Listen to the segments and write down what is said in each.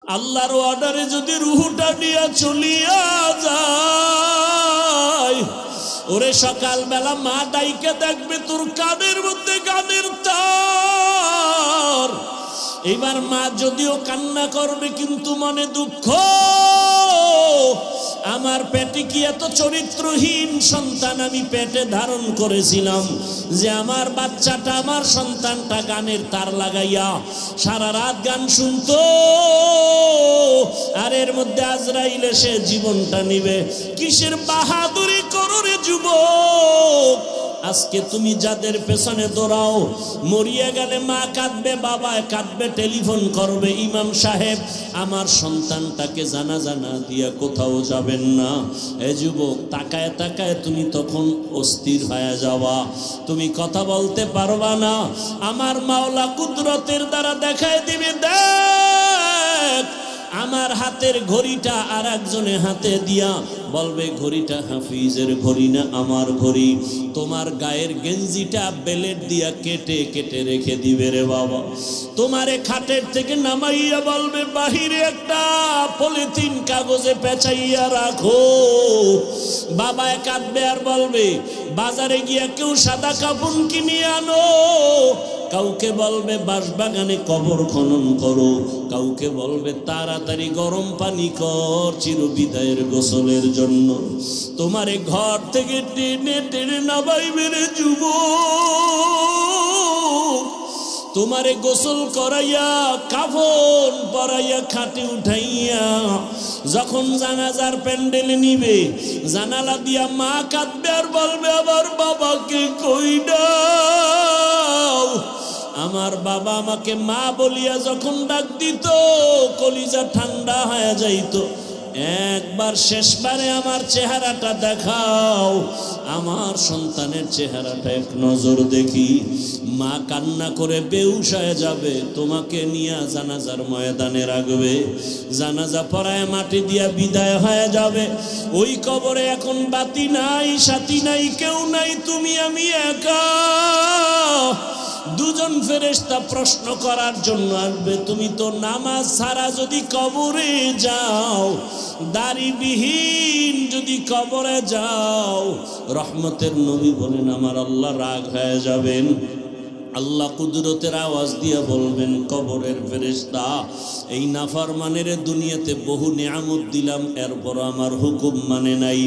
আল্লাহর অর্ডারে যদি রুহুটা নিয়ে চলিয়া যায়, ওরে সকালবেলা মা ডাইকে দেখবে তোর কানের মধ্যে গানের তার। এবার মা যদিও কান্না করবে কিন্তু মনে দুঃখ, আমার পেটে কি এত চরিত্রহীন সন্তান আমি পেটে ধারণ করেছিলাম যে আমার বাচ্চাটা, আমার সন্তানটা গানের তার লাগাইয়া সারা রাত গান শুনতো, আর এর মধ্যে আজরাইল এসে জীবনটা নিবে। কিসের বাহাদুরি করো রে যুবক? আজকে তুমি যাদের পেছনে দৌড়াও, মরিয়া গেলে মা কাঁদবে, বাবা কাঁদবে, টেলিফোন করবে ইমাম সাহেব আমার সন্তানটাকে জানাজা না দিয়া কোথাও যাবেন না। এ যুবক, তাকায় তাকায় তুমি তখন অস্থির হয়ে যাওয়া, তুমি কথা বলতে পারবা না। আমার মাওলা কুদরতের দ্বারা দেখায় দিবে, দেখ আমার হাতের ঘড়িটা আর একজনে হাতে দিয়া বলবে ঘড়িটা হাফিজের ঘড়ি না আমার ঘড়ি। তোমার গায়ের গেঞ্জিটা বেলেট দিয়া কেটে কেটে রেখে দিবে রে বাবা। তোমারে খাটের থেকে নামাইয়া বলবে বাহিরে একটা পলিথিন কাগজে পেঁচাইয়া রাখো। বাবা কাঁদবে আর বলবে বাজারে গিয়া কেউ সাদা কাপড় কিনে আনো। কাউকে বলবে বাঁশবাগানে কবর খনন করো, কাউকে বলবে তাড়াতাড়ি গরম পানি কর চিরবিদায়ের গোসলের জন্য। তোমারে ঘর থেকে টেনে টেনে নামাইবে রে যুবক। তোমারে গোসল করাইয়া কাফন পরাইয়া খাটে উঠাইয়া যখন জানাজার প্যান্ডেলে নিবে, জানালা দিয়া মা কাঁদবে আর বলবে আমার বাবাকে কই দাও। আমার বাবা আমাকে মা বলিয়া যখন ডাক দিত কলিজা ঠান্ডা হয়ে যাইত। একবার শেষবারে আমার চেহারাটা দেখাও, আমার সন্তানের চেহারাটা এক নজর দেখি। মা কান্না করে বেহুশ হয়ে যাবে, তোমাকে নিয়ে জানাজার ময়দানে রাখবে, জানাজা পড়ায় মাটি দিয়া বিদায় হয়ে যাবে। ওই কবরে এখন বাতি নাই, সাথী নাই, কেউ নাই, তুমি আমি একা। দুজন ফেরেশতা প্রশ্ন করার জন্য আসবে, তুমি তো নামাজ ছাড়া যদি কবরে যাও, দাড়িবিহীন যদি কবরে যাও, রহমতের নবী বলেন আমার আল্লাহ রাগ হয়ে যাবেন। আল্লাহ কুদরতের আওয়াজ দিয়ে বলবেন কবরের ফেরেশতা, এই নাফরমানের দুনিয়াতে বহু নিয়ামত দিলাম, এরপর আমার হুকুম মানে নাই,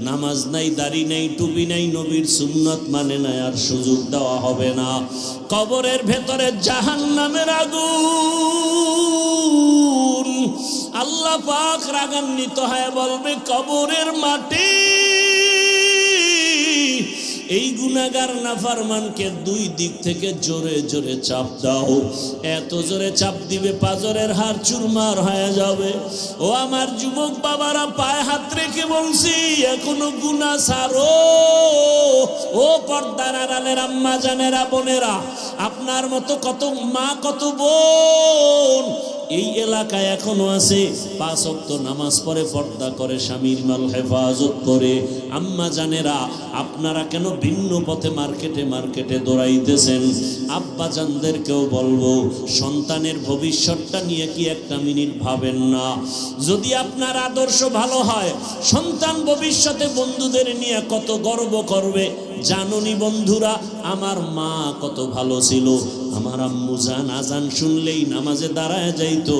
নামাজ নাই, দাড়ি নাই, টুপি নাই, নবীর সুন্নত মানে নাই, আর সুযোগ দেওয়া হবে না। কবরের ভেতরে জাহান্নামের আগুন। আল্লাহ পাক রাগান্বিত হয়ে বলবে কবরের মাটি এই গুনাহগার নাফরমানকে দুই দিক থেকে জোরে জোরে চাপ দাও। এত জোরে চাপ দিবে পাজরের হাড় চুরমার হয়ে যাবে। ও আমার যুবক বাবারা, পায়ে হাত রেখে বলছি এখনো গুনাহ ছাড়ো। ও পর্দার আড়ালের আম্মা জানেরা, বোনেরা, আপনার মতো কত মা কত বোন এই এলাকায় এখনো আছে, 5 ওয়াক্ত নামাজ পড়ে, পর্দা করে, স্বামীর মাল হেফাজত করে। আম্মা জানেরা, আপনারা কেন ভিন্ন পথে মার্কেটে মার্কেটে দৌড়াইতেছেন? আব্বা জানদেরকেও বলবো, সন্তানের ভবিষ্যৎটা নিয়ে কি একটা মিনিট ভাবেন না? যদি আপনার আদর্শ ভালো হয়, সন্তান ভবিষ্যতে বন্ধুদের নিয়ে কত গর্ব করবে। জাননি বন্ধুরা, আমার মা কত ভালো ছিল। আমার আম্মু জান আজান শুনলেই নামাজে দাঁড়ায় যাইতো।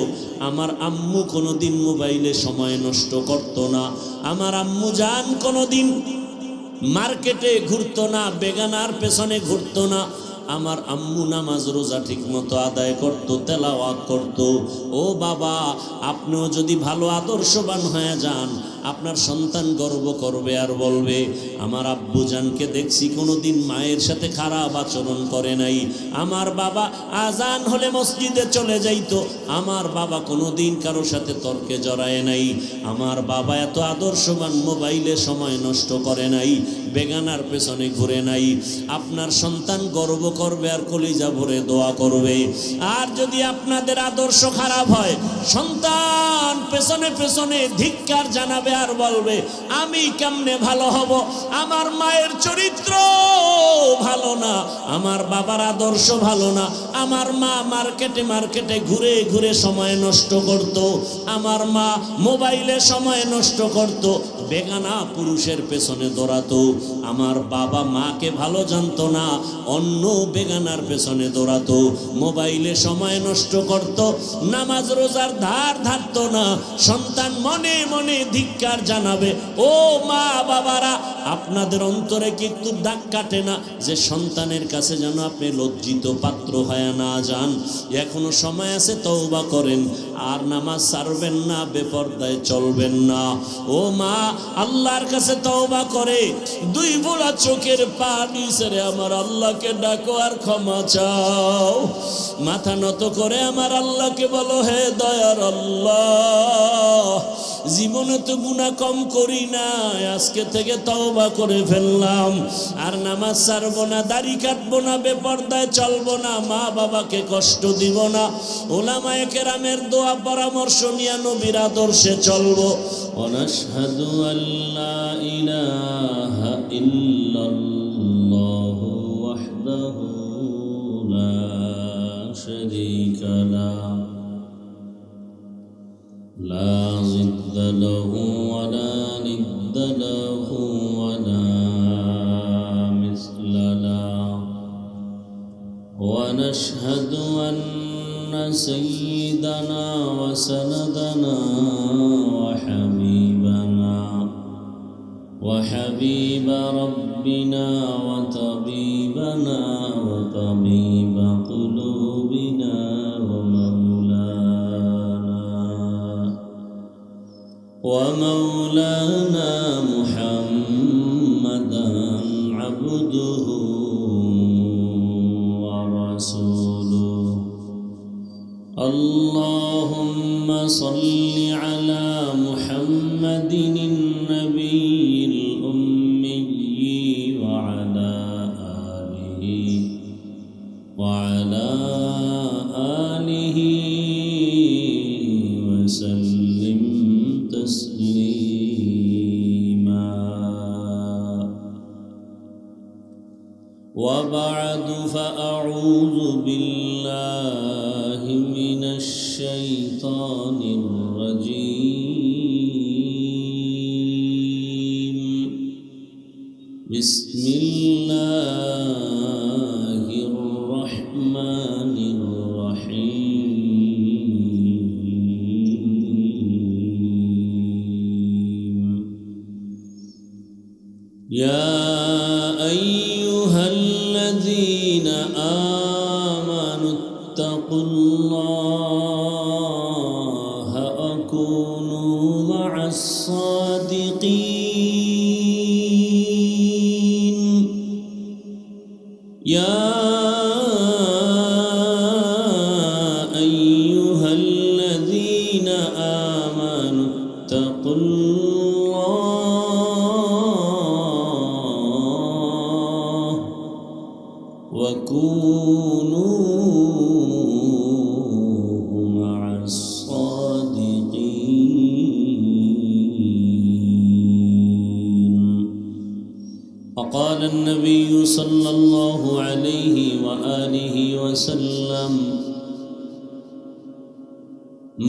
আমার আম্মু কোনোদিন মোবাইলে সময় নষ্ট করত না। আমার আম্মু জান কোনোদিন মার্কেটে ঘুরতো না, বেগানার পেছনে ঘুরতো না। আমার আম্মু নামাজ রোজা ঠিক মতো আদায় করত, তেলাওয়াত করত। ও বাবা, আপনিও যদি ভালো আদর্শবান হয়ে যান, আপনার সন্তান গর্ব করবে আর বলবে আমার আব্বু জানকে দেখছি কোনোদিন মায়ের সাথে খারাপ আচরণ করে নাই। আমার বাবা আজান হলে মসজিদে চলে যাইতো, আমার বাবা কোনোদিন কারোর সাথে তর্কে জড়ায় নাই। আমার বাবা এত আদর্শবান, মোবাইলে সময় নষ্ট করে নাই, বেগানার পেছনে ঘুরে নাই। আপনার সন্তান গর্ব করবে আর কলিজা ভরে দোয়া করবে। আর যদি আপনাদের আদর্শ খারাপ হয়, সন্তান পেছনে পেছনে ধিক্কার জানাবে আর বলবে আমি কেমনে ভালো হব, আমার মায়ের চরিত্র ভালো না, আমার বাবার আদর্শ ভালো না, আমার মা মার্কেটে মার্কেটে ঘুরে ঘুরে সময় নষ্ট করত, আমার মা মোবাইলে সময় নষ্ট করত, বেগানা পুরুষের পেছনে দৌড়াতো, আমার বাবা মাকে ভালো জানতো না, অন্য বেগানার পেছনে দৌড়াতো, মোবাইলে সময় নষ্ট করত, নামাজ রোজার ধার ধারতো না। সন্তান মনে মনে ধিক্কার জানাবে। ও মা বাবারা, আপনাদের অন্তরে কি একটু দাগ কাটে না যে সন্তানের কাছে যেন আপনি লজ্জিত পাত্র হয়ে না যান? এখনো সময় আছে, তওবা করেন, আর নামাজ ছাড়বেন না, বেপরদায় চলবেন না। ও মা, আল্লাহর কাছে তওবা করে দুই বোলা চোখের পানি ছেড়ে আমার আল্লাহকে ডাকো আর ক্ষমা চাও। মাথা নত করে আমার আল্লাহকে বলো, হে দয়ার আল্লাহ, জীবনে তো গুনাহ কম করি না, আজকে থেকে তওবা করে ফেললাম, আর নামাজ ছাড়বো না, দাড়ি কাটবো না, বেপরদায় চলবো না, মা বাবাকে কষ্ট দিব না, উলামায়ে কেরামের দোয়া পরামর্শ নিয়ে নবীর আদর্শে চলবো। ওয়ানাশহাদু আল্লা ইলাহা ইল্লাল্লাহু ওয়াহদাহু লা শারীকা লাহু লা জিদ্দা লাহু ওয়া লা নিদ্দা লাহু ওয়া লা মিসলা লাহু ওয়া নাশহাদু আন্না সাইয়্যিদানা ওয়া সানাদানা ওয়া হাবিবানা وحبيب ربنا وطبيبنا وطبيب قلوبنا ومولانا محمدا عبده ورسوله. اللهم صل على محمد النبي الأمي وعلى آله وسلم تسليما. وبعد، فأعوذ بالله من الشيطان الرجيم. بسم الله الرحمن الرحيم. يا أيها الذين آمنوا اتقوا الله وكونوا مع الصادقين. يا أيها الذين آمنوا اتقوا الله وكونوا مع الصادقين. وقال النبي صلى الله عليه وآله وسلم: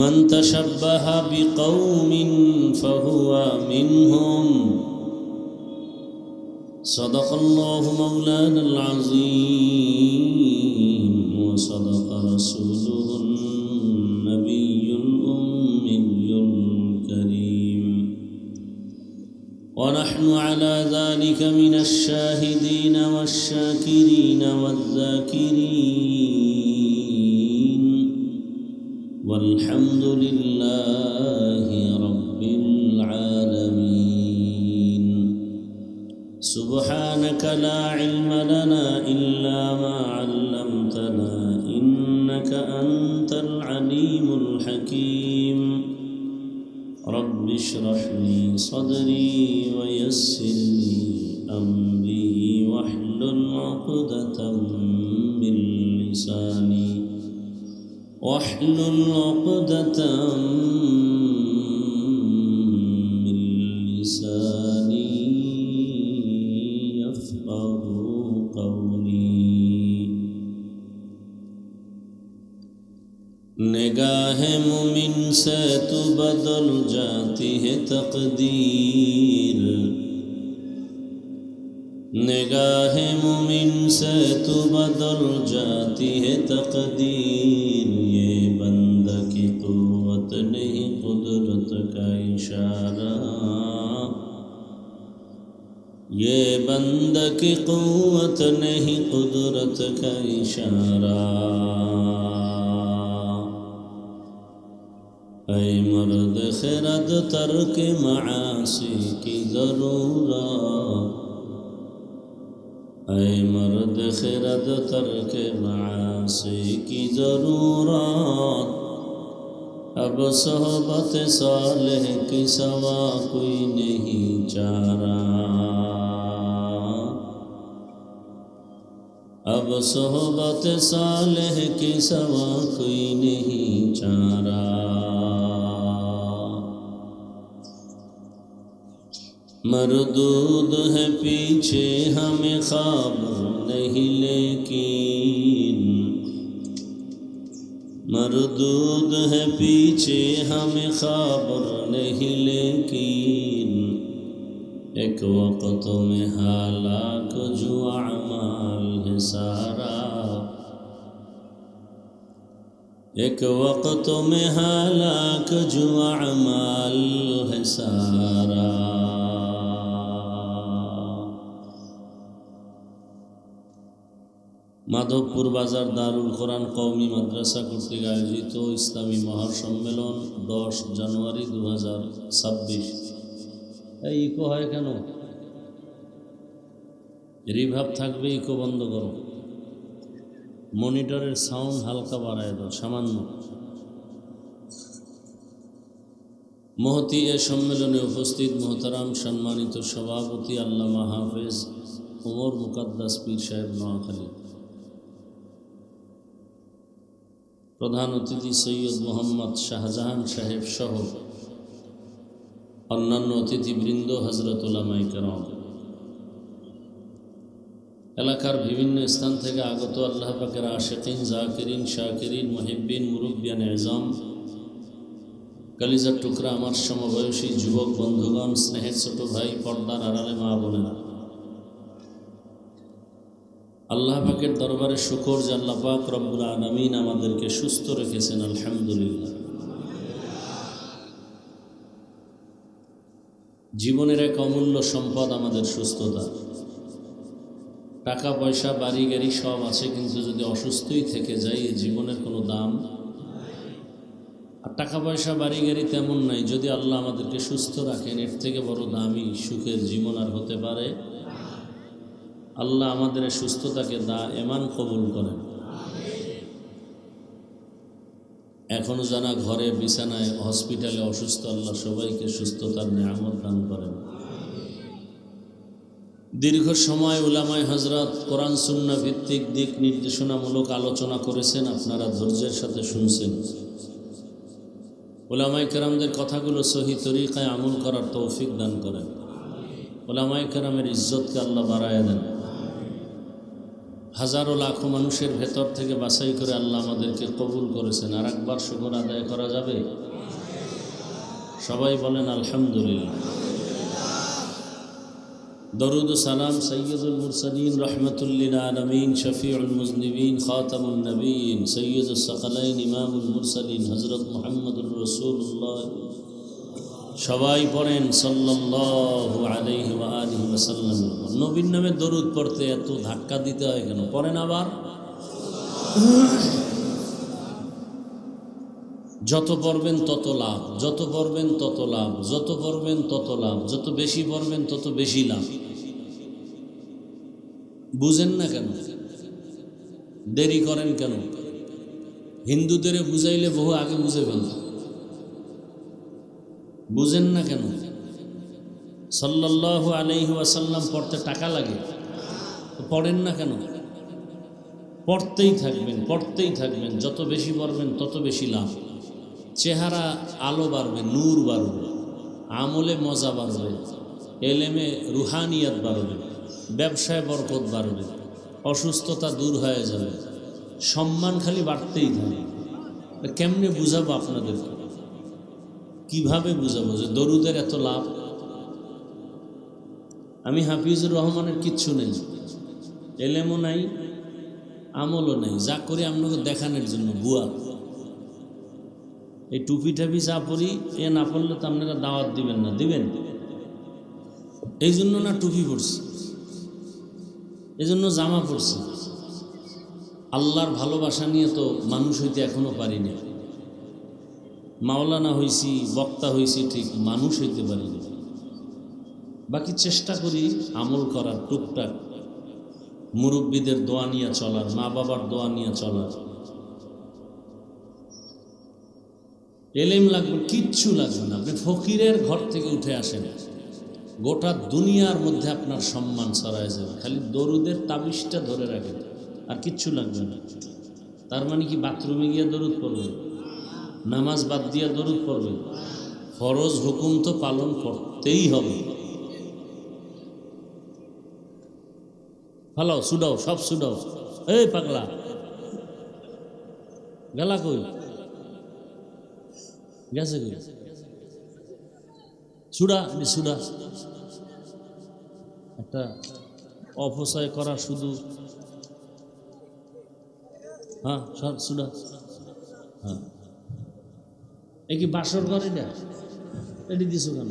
من تشبه بقوم فهو منهم. صدق الله مولانا العظيم وصدق رسوله النبي الأمي الكريم. ونحن على ذلك من الشاهدين والشاكرين والذاكرين، والحمد لله رب العالمين. سبحانك لا علم لنا إلا ما علمتنا، إنك أنت العليم الحكيم. رب اشرح لي صدري ويسر لي أمري واحلل عقدة من لساني तू बदल जाती है तकदीर, निगाह मुमिन से तू बदल जाती है तकदीर। ये बंदा की कुव्वत नहीं कुदरत का इशारा, ये बंदा की कुव्वत नहीं कुदरत का इशारा। ऐ मर्द खिरद तर्क मासी की ज़रूरत, ऐ मर्द खिरद तर्क मासी की ज़रूरत। अब सोहबत सालेह की सवा कोई नहीं चारा, अब सोहबत सालेह की सवा कोई नहीं चारा। मरदूद है पीछे हमें खबर नहीं लेकिन, मरदूद है पीछे हमें खबर नहीं लेकिन। एक वक्त में हालाक जो अमाल है सारा, एक वक्त में हालाक जो अमाल है सारा। মাধবপুর বাজার দারুল কোরআন কওমি মাদ্রাসা কর্তৃক আয়োজিত ইসলামী মহাসম্মেলন 10 জানুয়ারি 2026। এই ইকো হয় কেন? রিভাব থাকবে, ইকো বন্ধ করো। মনিটরের সাউন্ড হালকা বাড়ায় দাও সামান্য। মহতি এ সম্মেলনে উপস্থিত মোহতারাম সম্মানিত সভাপতি আল্লামা হাফেজ ওমর মুকাদ্দাস পীর সাহেব নোয়াখালী, প্রধান অতিথি সৈয়দ মোহাম্মদ শাহজাহান সাহেব সহ অন্যান্য অতিথিবৃন্দ, হযরত উলামায়ে কেরাম, এলাকার বিভিন্ন স্থান থেকে আগত আল্লাহ পাকের আশিকিন, জাকিরিন, শাকিরিন, মুহিব্বিন, মুরব্বিয়ান এজাম, কলিজার টুকরা আমার সমবয়সী যুবক বন্ধুগণ, স্নেহের ছোট ভাই, পর্দার আড়ালে মা বোনেরা, আল্লাহ পাকের দরবারে শুকর যে আল্লাহ পাক রব্বুল আলামিন আমাদেরকে সুস্থ রেখেছেন, আলহামদুলিল্লাহ। জীবনের এক অমূল্য সম্পদ আমাদের সুস্থতা। টাকা পয়সা বাড়ি গাড়ি সব আছে, কিন্তু যদি অসুস্থই থেকে যাই এই জীবনের কোনো দাম। আর টাকা পয়সা বাড়ি গাড়ি তেমন নাই, যদি আল্লাহ আমাদেরকে সুস্থ রাখেন এর থেকে বড় দামি সুখের জীবন আর হতে পারে? আল্লাহ আমাদের সুস্থতাকে এমান কবুল করেন। এখনো জানা ঘরে বিছানায় হসপিটালে অসুস্থ, আল্লাহ সবাইকে সুস্থতার নেয়ামত দান করেন। দীর্ঘ সময় উলামায়ে হযরত কোরআন সুন্নাহ ভিত্তিক দিক নির্দেশনামূলক আলোচনা করেছেন, আপনারা ধৈর্যের সাথে শুনছেন। উলামায়ে কেরামদের কথাগুলো সহি তরিকায় আমল করার তৌফিক দান করেন। উলামায়ে কেরামের ইজ্জতকে আল্লাহ বাড়ায় দেন। হাজারো লাখো মানুষের ভেতর থেকে বাছাই করে আল্লাহ আমাদেরকে কবুল করেছেন। আর একবার শুকর আদায় করা যাবে? সবাই বলেন আলহামদুলিল্লাহ। দরুদ ও সালাম সৈয়দুল মুরসালিন রহমাতুল্লিল আলামিন শফিউল মুজনিবিন খাতামুন নবীন সৈয়দুস সাকালাইন ইমামুল মুরসালিন হযরত মুহাম্মদুর রাসূলুল্লাহ। সবাই পড়েন সাল্লাল্লাহু আলাইহি ওয়া আলিহি ওয়াসাল্লাম। নবীর নামে দরুদ পড়তে এত ধাক্কা দিতে হয় কেন? পড়েন আবার। যত পড়বেন তত লাভ, যত পড়বেন তত লাভ, যত পড়বেন তত লাভ, যত বেশি পড়বেন তত বেশি লাভ। বুঝেন না কেন? দেরি করেন কেন? হিন্দুদের বুঝাইলে বহু আগে বুঝে ফেলত। বুঝেন না কেন? সাল্লাল্লাহু আলাইহি ওয়াসাল্লাম পড়তে টাকা লাগে, পড়েন না কেন? পড়তেই থাকবেন, পড়তেই থাকবেন। যত বেশি পড়বেন তত বেশি লাভ। চেহারা আলো বাড়বে, নূর বাড়বে, আমলে মজা বাড়বে, এলেমে রুহানিয়াত বাড়বে, ব্যবসায় বরকত বাড়বে, অসুস্থতা দূর হয়ে যাবে, সম্মান খালি বাড়তেই থাকবে। কেমনে বুঝাবো আপনাদেরকে? কিভাবে বুঝাবো যে দরুদের এত লাভ? আমি হাফিজুর রহমানের কিচ্ছু নেই, এলেমও নাই, আমলও নেই, যা করি আপনাকে দেখানোর জন্য বুয়া। এই টুপি টাপি যা পরি, এ না পড়লে তো আপনারা দাওয়াত দিবেন না, দিবেন? এই জন্য না টুপি পরছি, এই জন্য জামা পরছি। আল্লাহর ভালোবাসা নিয়ে তো মানুষ হইতে এখনো পারিনি। মাওলানা হইছি, বক্তা হইছি ঠিক, মানুষ হইতে পারিনি। বাকি চেষ্টা করি আমল করার, টুকটাক মুরব্বীদের দোয়া নিয়ে চলার, মা বাবার দোয়া নিয়ে চলার। এলেম লাগবে, কিচ্ছু লাগবে না। আপনি ফকিরের ঘর থেকে উঠে আসেন, গোটা দুনিয়ার মধ্যে আপনার সম্মান ছড়ায় যাবে। খালি দরুদের তাবিজটা ধরে রাখেন, আর কিচ্ছু লাগবে না। তার মানে কি বাথরুমে গিয়ে দরুদ পড়বেন? নামাজ বাদ দিয়ে দরুদ পড়বেন? ফরজ হুকুম তো পালন করতেই হবে। ভালো সুডাও, সব সুডাও। এই পাগলা গেলা কই গেছে? কই সুডা, সুডা। একটা অপচয় করা শুধু। হ্যাঁ সব সুডা। হ্যাঁ, এই কি বাসর ঘর? এটা এটি দিছো কেন?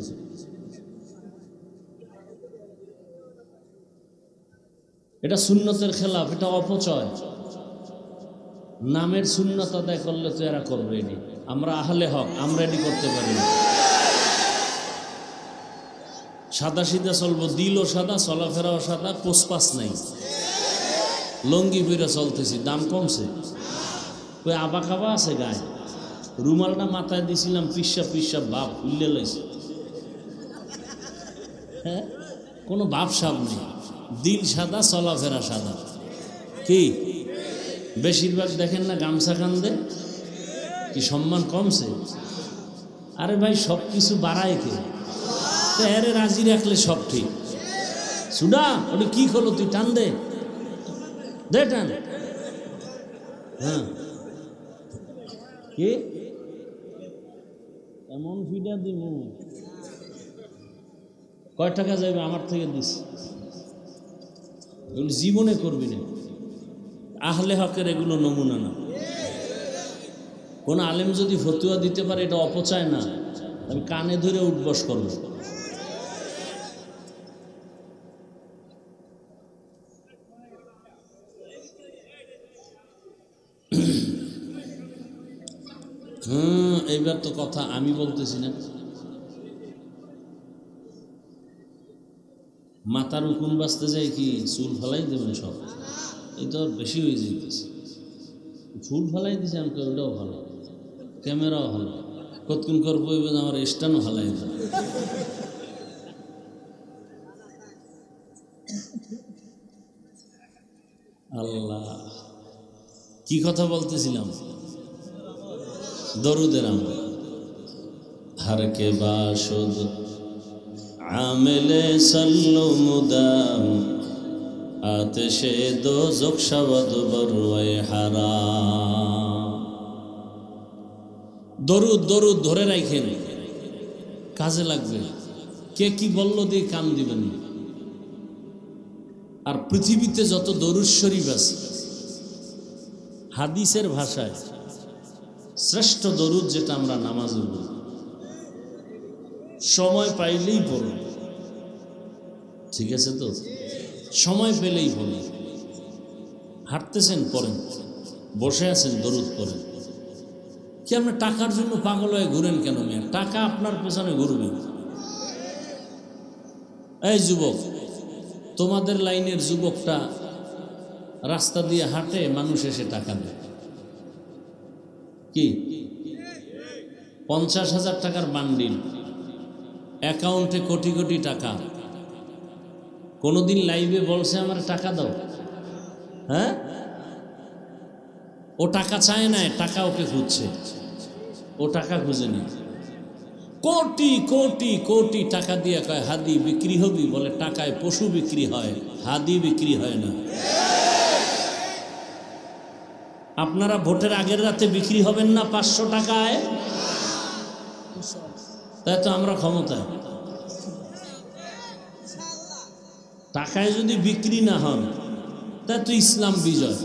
এটা সুন্নতের খেলাফ, এটা অপচয়। নামের সুন্নত আদায় করলে তো এরা করবে। এটি আমরা আহলে হক, আমরা এটি করতে পারি না। সাদা সিধা চলবো, দিলও সাদা, চলাফেরাও সাদা, পোসপাস নাই, লঙ্গি পইরা চলতেছি। দাম কমছে? ওই আবা খাবা আছে গায়ে। রুমালটা মাথায় দিছিলাম, পিসা পিসা বাপ উল্লে লইছে। হ্যাঁ, কোনো ভাব সাব নেই, দিল সাদা, চলাফেরা সাদা। কি বেশিরভাগ দেখেন না গামছা কান্দে? কি সম্মান কমছে? আরে ভাই সব কিছু বাড়ায় কে? তো এরে রাজি রাখলে সব ঠিক। সুডা, ওটা কি হলো? তুই টান দে, দে টান। হ্যাঁ, কি এমন ফিডা দিব? কয় টাকা যাবে? আমার থেকে দিস। এগুলো জীবনে করবি না। আহলে হকের এগুলো নমুনা না। কোন আলেম যদি ফতুয়া দিতে পারে, এটা অপচয় না, আমি কানে ধরে উঠবস করব। হ্যাঁ, এইবার তো কথা আমি বলতেছি না। মাথার উকুন বাঁচতে যাই কি চুল ফেলাই দেবেন সব? এই তো বেশি হয়ে যেতেছে। চুল ফেলাই দিছে আমি, ওটাও ভালো, ক্যামেরাও ভালো, কতক্ষণ করবো আমার স্ট্যান্ডও ভালাই দেবে। আল্লাহ, কি কথা বলতেছিলাম? দরুদের আমল। हर के बाशुद आमिले सल्लु मुदाम आतिशे दोज़ख शवद बरवाए हाराम। দরুদ দরুদ ধরে রাখেন, কাজে লাগবে। কে কি বললো দিয়ে কান দিবেন। আর পৃথিবীতে যত দরুদ শরীফ আছে, হাদিসের ভাষায় শ্রেষ্ঠ দরুদ যেটা আমরা নামাজে বলি, সময় পাইলেই পড়ুন। ঠিক আছে তো? সময় পেলেই পড়ুন। হাঁটতেছেন পড়েন, বসে আছেন দরুদ পড়েন। কি আপনি টাকার জন্য পাগল হয়ে ঘুরেন কেন? মেয়ে টাকা আপনার পেছনে ঘুরবে। এই যুবক, তোমাদের লাইনের যুবকটা রাস্তা দিয়ে হাঁটে, মানুষ এসে টাকা দেয়। কি 50,000 টাকার বান্ডিল, অ্যাকাউন্টে কোটি কোটি টাকা। কোনোদিন লাইভে বলছে আমার টাকা দাও? হ্যাঁ, ও টাকা চায় না, টাকা ওকে খুঁজছে। ও টাকা খুঁজে নেই। কোটি কোটি কোটি টাকা দিয়ে কয় হাদি বিক্রি হবি, বলে টাকায় পশু বিক্রি হয়, হাদি বিক্রি হয় না। আপনারা ভোটের আগের রাতে বিক্রি হবেন না 500 টাকায়? তাই তো আমরা ক্ষমতায়। টাকায় যদি বিক্রি না হন তাই তো ইসলাম বিজয়।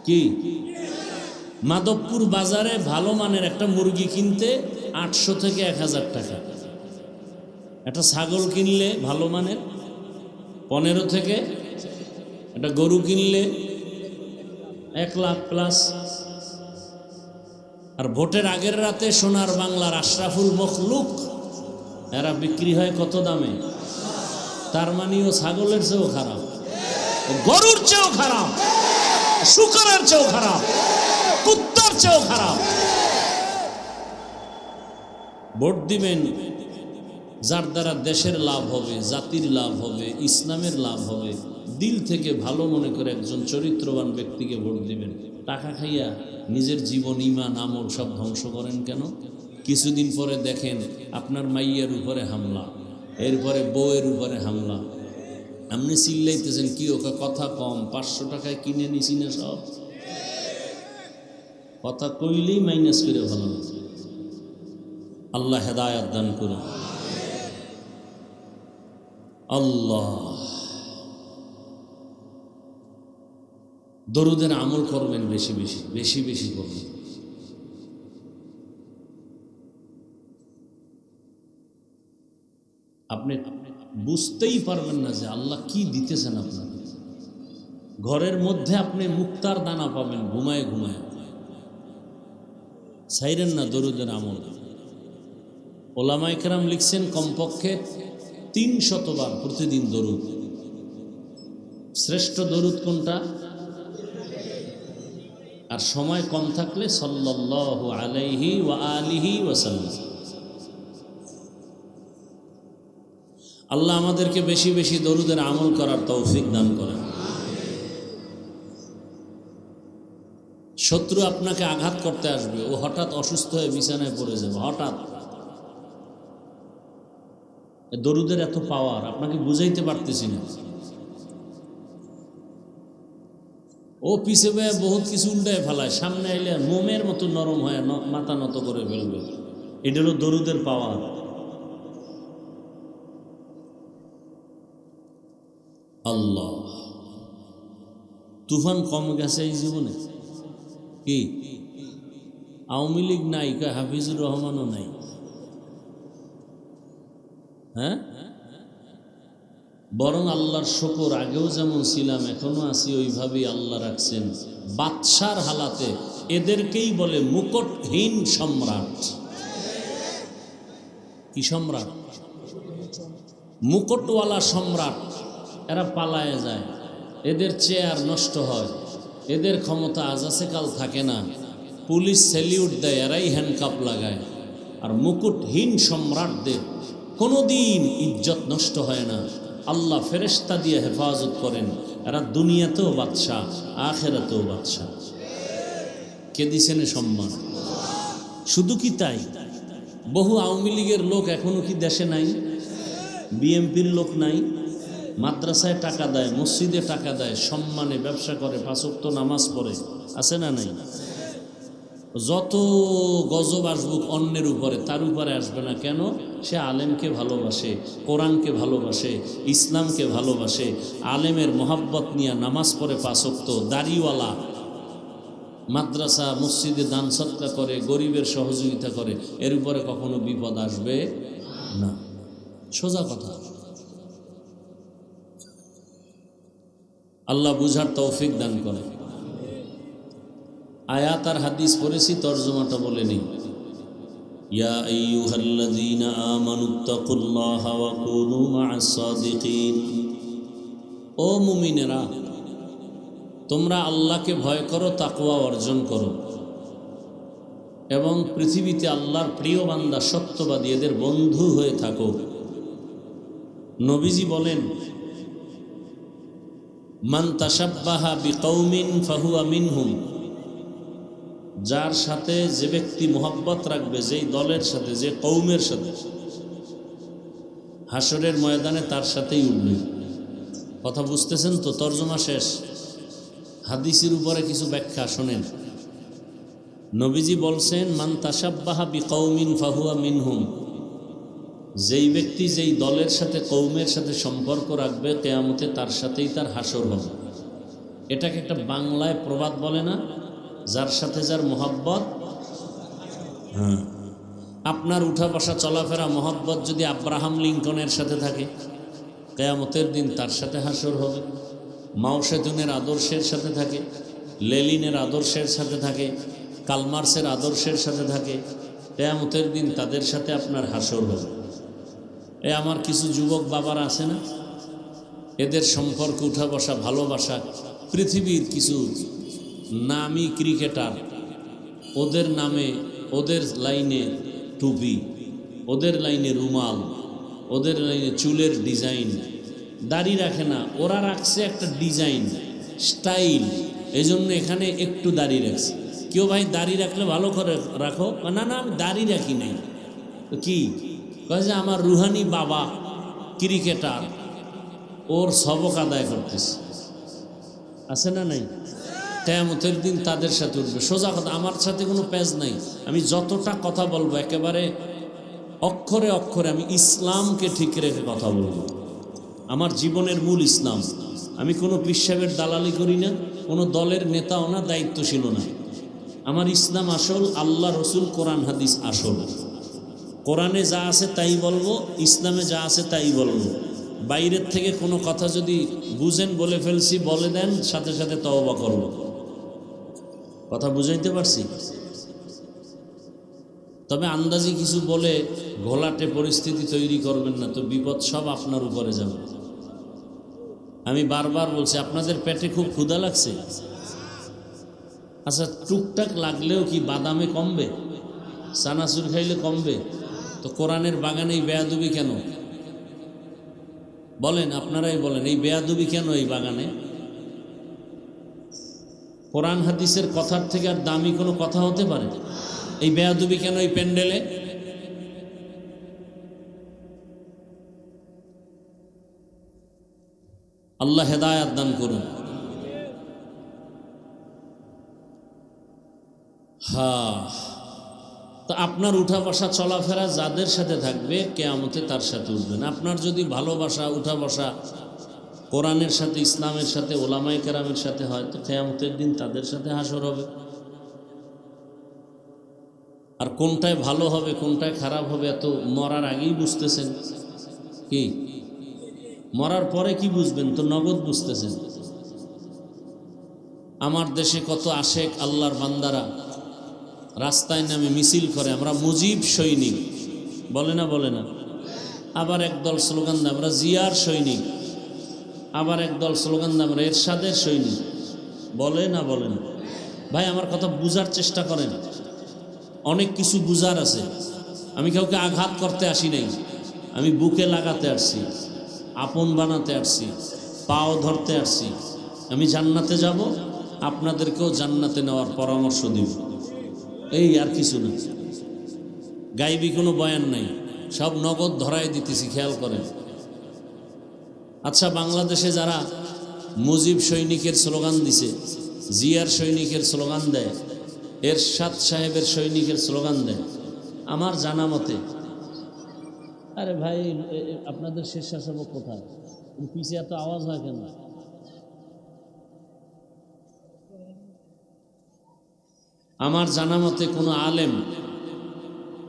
কি মাধবপুর বাজারে ভালো মানের একটা মুরগি কিনতে 800 থেকে 1000 টাকা, একটা ছাগল কিনলে ভালো মানের 15 থেকে, একটা গরু কিনলে 1 লাখ প্লাস। আর ভোটের আগের রাতে সোনার বাংলার আশরাফুল মখলুক এরা বিক্রি হয় কত দামে? তার মানে ও ছাগলের চেয়েও খারাপ, গরুর চেয়েও খারাপ, শুকরের চেয়েও খারাপ, কুত্তার চেয়েও খারাপ। ভোট দিবেন যার দ্বারা দেশের লাভ হবে, জাতির লাভ হবে, ইসলামের লাভ হবে। দিল থেকে ভালো মনে করে একজন চরিত্রবান ব্যক্তিকে ভোট দিবেন। টাকা খাইয়া নিজের জীবন, ইমান, আমল সব ধ্বংস করেন কেন? কিছুদিন পরে দেখেন আপনার মাইয়ের উপরে হামলা, এরপরে বউয়ের উপরে হামলা। আপনি চিল্লাইতেছেন কি ওকে কথা কম, 500 টাকায় কিনে নিছি না সব। কথা কইলেই মাইনাস করে ভালো। আল্লাহ হেদায়াত দান করুন। আল্লাহ দরুদের আমল করবেন, বেশি বেশি বেশি বেশি করবেন। আপনি বুঝতেই পারবেন না যে আল্লাহ কি দিতেছেন আপনাকে। ঘরের মধ্যে আপনি মুক্তার দানা পাবেন ঘুমায় ঘুমায়। ছাইরেন না দরুদের আমল। ওলামায়ে কেরাম লিখছেন কমপক্ষে 300 বার প্রতিদিন দরুদ। শ্রেষ্ঠ দরুদ কোনটা? আর সময় কম থাকলে সাল্লাল্লাহু আলাইহি ওয়া আলিহি ওয়াসাল্লাম। আল্লাহ আমাদেরকে বেশি বেশি দরুদের আমল করার তৌফিক দান করেন। শত্রু আপনাকে আঘাত করতে আসবে, ও হঠাৎ অসুস্থ হয়ে বিছানায় পড়ে যাবে, হঠাৎ। দরুদের এত পাওয়ার আপনাকে বুঝাইতে পারতেছি না। ও পিছে বেয়ে বহুত কিছু উল্টায় ফেলায়, সামনে আইলে মোমের মতো নরম হয়, মাথা নত করে ফেলবে। এটা হলো দরুদের পাওয়ার। আল্লাহ তুফান কম গেছে এই জীবনে। কি আওয়ামী লীগ নাই, হাফিজুর রহমানও নাই। হ্যাঁ, বরং আল্লাহর শুকর, আগেও যেমন ছিলাম এখনো আছি ওইভাবেই আল্লাহ রাখছেন। বাদশার হালাতে এদেরকেই বলে মুকুটহীন সম্রাট। কি সম্রাট? মুকুটওয়ালা সম্রাট। এরা পালায়ে যায়, এদের চেয়ার নষ্ট হয়, এদের ক্ষমতা আজ আছে কাল থাকে না। পুলিশ স্যালিউট দেয়, এরাই হ্যান্ডকাপ লাগায়। আর মুকুটহীন সম্রাটদের কোনোদিন ইজ্জত নষ্ট হয় না। আল্লাহ ফেরেশতা দিয়ে হেফাজত করেন। এরা দুনিয়াতেও বাদশাহ, আখিরাতেও বাদশাহ। কে দিছেন সম্মান? শুধু কি তাই, বহু আওয়ামী লীগের লোক এখনো কি দেশে নাই? বিএমপির লোক নাই? মাদ্রাসায় টাকা দেয়, মসজিদে টাকা দেয়, সম্মানে ব্যবসা করে, 5 ওয়াক্ত নামাজ পড়ে, আছে না নাই? যত গজব আসবুক অন্যের উপরে, তার উপরে আসবে না কেন? সে আলেমকে ভালোবাসে, কোরআনকে ভালোবাসে, ইসলামকে ভালোবাসে। আলেমের মোহাব্বত নিয়ে নামাজ পড়ে 5 ওয়াক্ত, দাড়িওয়ালা, মাদ্রাসা মসজিদে দান সদকা করে, গরিবের সহযোগিতা করে। এর উপরে কখনো বিপদ আসবে না। সোজা কথা। আল্লাহ বুঝার তৌফিক দান করে। আয়াত আর হাদিস পড়েছি, তরজমাটা বলে নিই। ইয়া আইয়ুহাল্লাযীনা আমানুত্তাকুল্লাহা ওয়া কুনু মা'আস সাদিকিন। ও মুমিনেরা, তোমরা আল্লাহকে ভয় করো, তাকওয়া অর্জন করো, এবং পৃথিবীতে আল্লাহর প্রিয় বান্দা, সত্যবাদী, এদের বন্ধু হয়ে থাকো। নবীজি বলেন, মান তাশাব্বাহা বিকৌমিন ফাহুয়া মিনহুম। যার সাথে যে ব্যক্তি মোহাব্বত রাখবে, যেই দলের সাথে, যে কৌমের সাথে, হাসরের ময়দানে তার সাথেই উঠবে। কথা বুঝতেছেন তো? তর্জমা শেষ। হাদিসের উপরে কিছু ব্যাখ্যা শোনেন। নবীজি বলছেন, মান তাশাব্বাহা বিকৌমিন ফাহুয়া মিনহুম, যেই ব্যক্তি যেই দলের সাথে কৌমের সাথে সম্পর্ক রাখবে কিয়ামতে তার সাথেই তার হাসর হবে। এটাকে একটা বাংলায় প্রবাদ বলে না, যার সাথে যার মহব্বত। হ্যাঁ, আপনার উঠা বসা চলাফেরা মহব্বত যদি আব্রাহাম লিঙ্কনের সাথে থাকে, কিয়ামতের দিন তার সাথে হাসর হবে। মাও সেতুনের আদর্শের সাথে থাকে, লেলিনের আদর্শের সাথে থাকে, কালমার্সের আদর্শের সাথে থাকে, কিয়ামতের দিন তাদের সাথে আপনার হাসর হবে। আমার কিছু যুবক বাবারা আছে না, এদের সম্পর্ক উঠা বসা ভালোবাসা, পৃথিবীর কিছু নামী ক্রিকেটার, ওদের নামে ওদের লাইনে টুপি, ওদের লাইনে রুমাল, ওদের লাইনে চুলের ডিজাইন, দাড়ি রাখে না, ওরা রাখছে একটা ডিজাইন স্টাইল, এই জন্য এখানে একটু দাড়ি রাখছে। কেউ ভাই দাড়ি রাখলে ভালো করে রাখো, না না আমি দাড়ি রাখি নাই। তো কি কয় যে আমার রুহানি বাবা ক্রিকেটার, ওর সবক আদায় করতেছে, আছে না নাই? কিয়ামতের দিন তাদের সাথে উঠবে। সোজা কথা, আমার সাথে কোনো পেজ নাই, আমি যতটা কথা বলবো একেবারে অক্ষরে অক্ষরে আমি ইসলামকে ঠিক রেখে কথা বলবো। আমার জীবনের মূল ইসলাম। আমি কোনো পীর সাহেবের দালালি করি না, কোনো দলের নেতাও না, দায়িত্বশীলও না। আমার ইসলাম আসল, আল্লাহ রসুল কোরআন হাদিস আসল। কোরআনে যা আছে তাই বলবো, ইসলামে যা আছে তাই বলবো। বাইরের থেকে কোনো কথা যদি বুঝেন, বলে ফেলছি বলে দেন, সাথে সাথে তওবা করব। কথা বুঝাইতে পারছি? তবে আন্দাজি কিছু বলে ঘোলাটে পরিস্থিতি তৈরি করবেন না, তো বিপদ সব আপনার উপরে যাবে। আমি বারবার বলছি, আপনাদের পেটে খুব ক্ষুধা লাগছে? আচ্ছা, টুকটাক লাগলেও কি বাদামে কমবে? চানাচুর খাইলে কমবে? তো কোরআনের বাগানে এই বেয়াদবি কেন? বলেন, আপনারাই বলেন, এই বেয়াদবি কেন এই বাগানে? কোরআন হাদিসের কথার থেকে আর দামি কোনো কথা হতে পারে? এই বেয়াদবি কেন এই প্যান্ডেলে? আল্লাহ হেদায়াত দান করুন। হ্যাঁ, তো আপনার উঠা বসা চলাফেরা যাদের সাথে থাকবে কিয়ামতে তার সাথে উঠবেন। আপনার যদি ভালোবাসা উঠা বসা কোরআনের সাথে, ইসলামের সাথে, ওলামায়ে কেরামের সাথে হয়, তো কিয়ামতের দিন তাদের সাথে হাসর হবে। আর কোনটায় ভালো হবে কোনটায় খারাপ হবে এত মরার আগেই বুঝতেছেন কি? মরার পরে কি বুঝবেন? তো নগদ বুঝতেছেন। আমার দেশে কত আশেক আল্লাহর বান্দারা রাস্তায় নামে মিছিল করে, আমরা মুজিব সৈনিক বলে না, বলে না? আবার একদল স্লোগান দেয় আমরা জিয়ার সৈনিক, আবার একদল স্লোগান দেয় আমরা এরশাদের সৈনিক, বলে না, বলে না? ভাই আমার কথা বুঝার চেষ্টা করেন। অনেক কিছু বুঝার আছে। আমি কাউকে আঘাত করতে আসি নাই, আমি বুকে লাগাতে আসছি, আপন বানাতে আসছি, পাও ধরতে আসছি। আমি জান্নাতে যাব, আপনাদেরকেও জান্নাতে নেওয়ার পরামর্শ দিব, এই আর কিছু না। গাইবি কোনো বয়ান নাই, সব নগদ ধরাই দিতেছি, খেয়াল করেন। আচ্ছা, বাংলাদেশে যারা মুজিব সৈনিকের স্লোগান দিছে, জিয়ার সৈনিকের স্লোগান দেয়, এরশাদ সাহেবের সৈনিকের স্লোগান দেয়, আমার জানা মতে, আরে ভাই আপনাদের স্বেচ্ছাসেবক কোথায়? পিছিয়ে এত আওয়াজ হয় কেন? আমার জানা মতে কোনো আলেম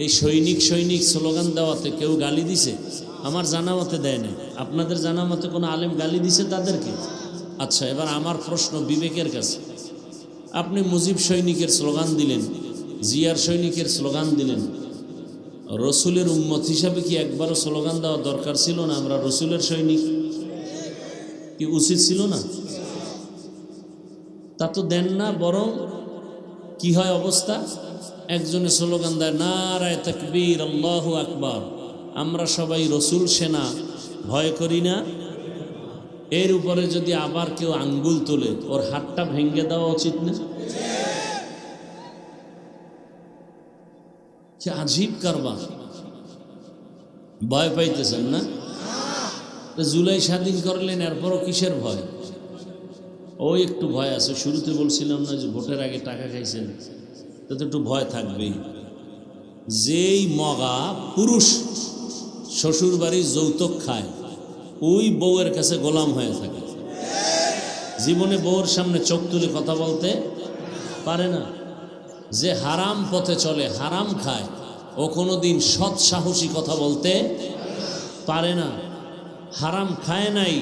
এই সৈনিক সৈনিক স্লোগান দেওয়াতে কেউ গালি দিছে? আমার জানা মতে দেয় না। আপনাদের জানা মতে কোনো আলেম গালি দিছে তাদেরকে? আচ্ছা, এবার আমার প্রশ্ন বিবেকের কাছে, আপনি মুজিব সৈনিকের স্লোগান দিলেন, জিয়ার সৈনিকের স্লোগান দিলেন, রসুলের উম্মত হিসাবে কি একবারও স্লোগান দেওয়া দরকার ছিল না আমরা রসুলের সৈনিক? কি উচিত ছিল না? তা তো দেন না, বরং কি হয় অবস্থা? একজনে স্লোগান দেয় নারায়ে তাকবীর আল্লাহু আকবার, আমরা সবাই রসুল সেনা, ভয় করি না। এর উপরে যদি আবার কেউ আঙ্গুল তোলে, ওর হাতটা ভেঙে দেওয়া উচিত না? কি আজীব কারবার! ভয় পাইতেছেন না? জুলাই স্বাধীন করলেন, এরপরও কিসের ভয়? ওই একটু ভয় আছে। শুরুতে বলছিলাম না যে ভোটের আগে টাকা খাইছেন, তাতে একটু ভয় থাকবেই। যেই মগা পুরুষ শ্বশুর বাড়ির যৌতুক খায় ওই বউয়ের কাছে গোলাম হয়ে থাকে, জীবনে বউর সামনে চোখ তুলে কথা বলতে পারে না। যে হারাম পথে চলে, হারাম খায়, ও কোনোদিন সৎ সাহসী কথা বলতে পারে না। হারাম খায় নাই,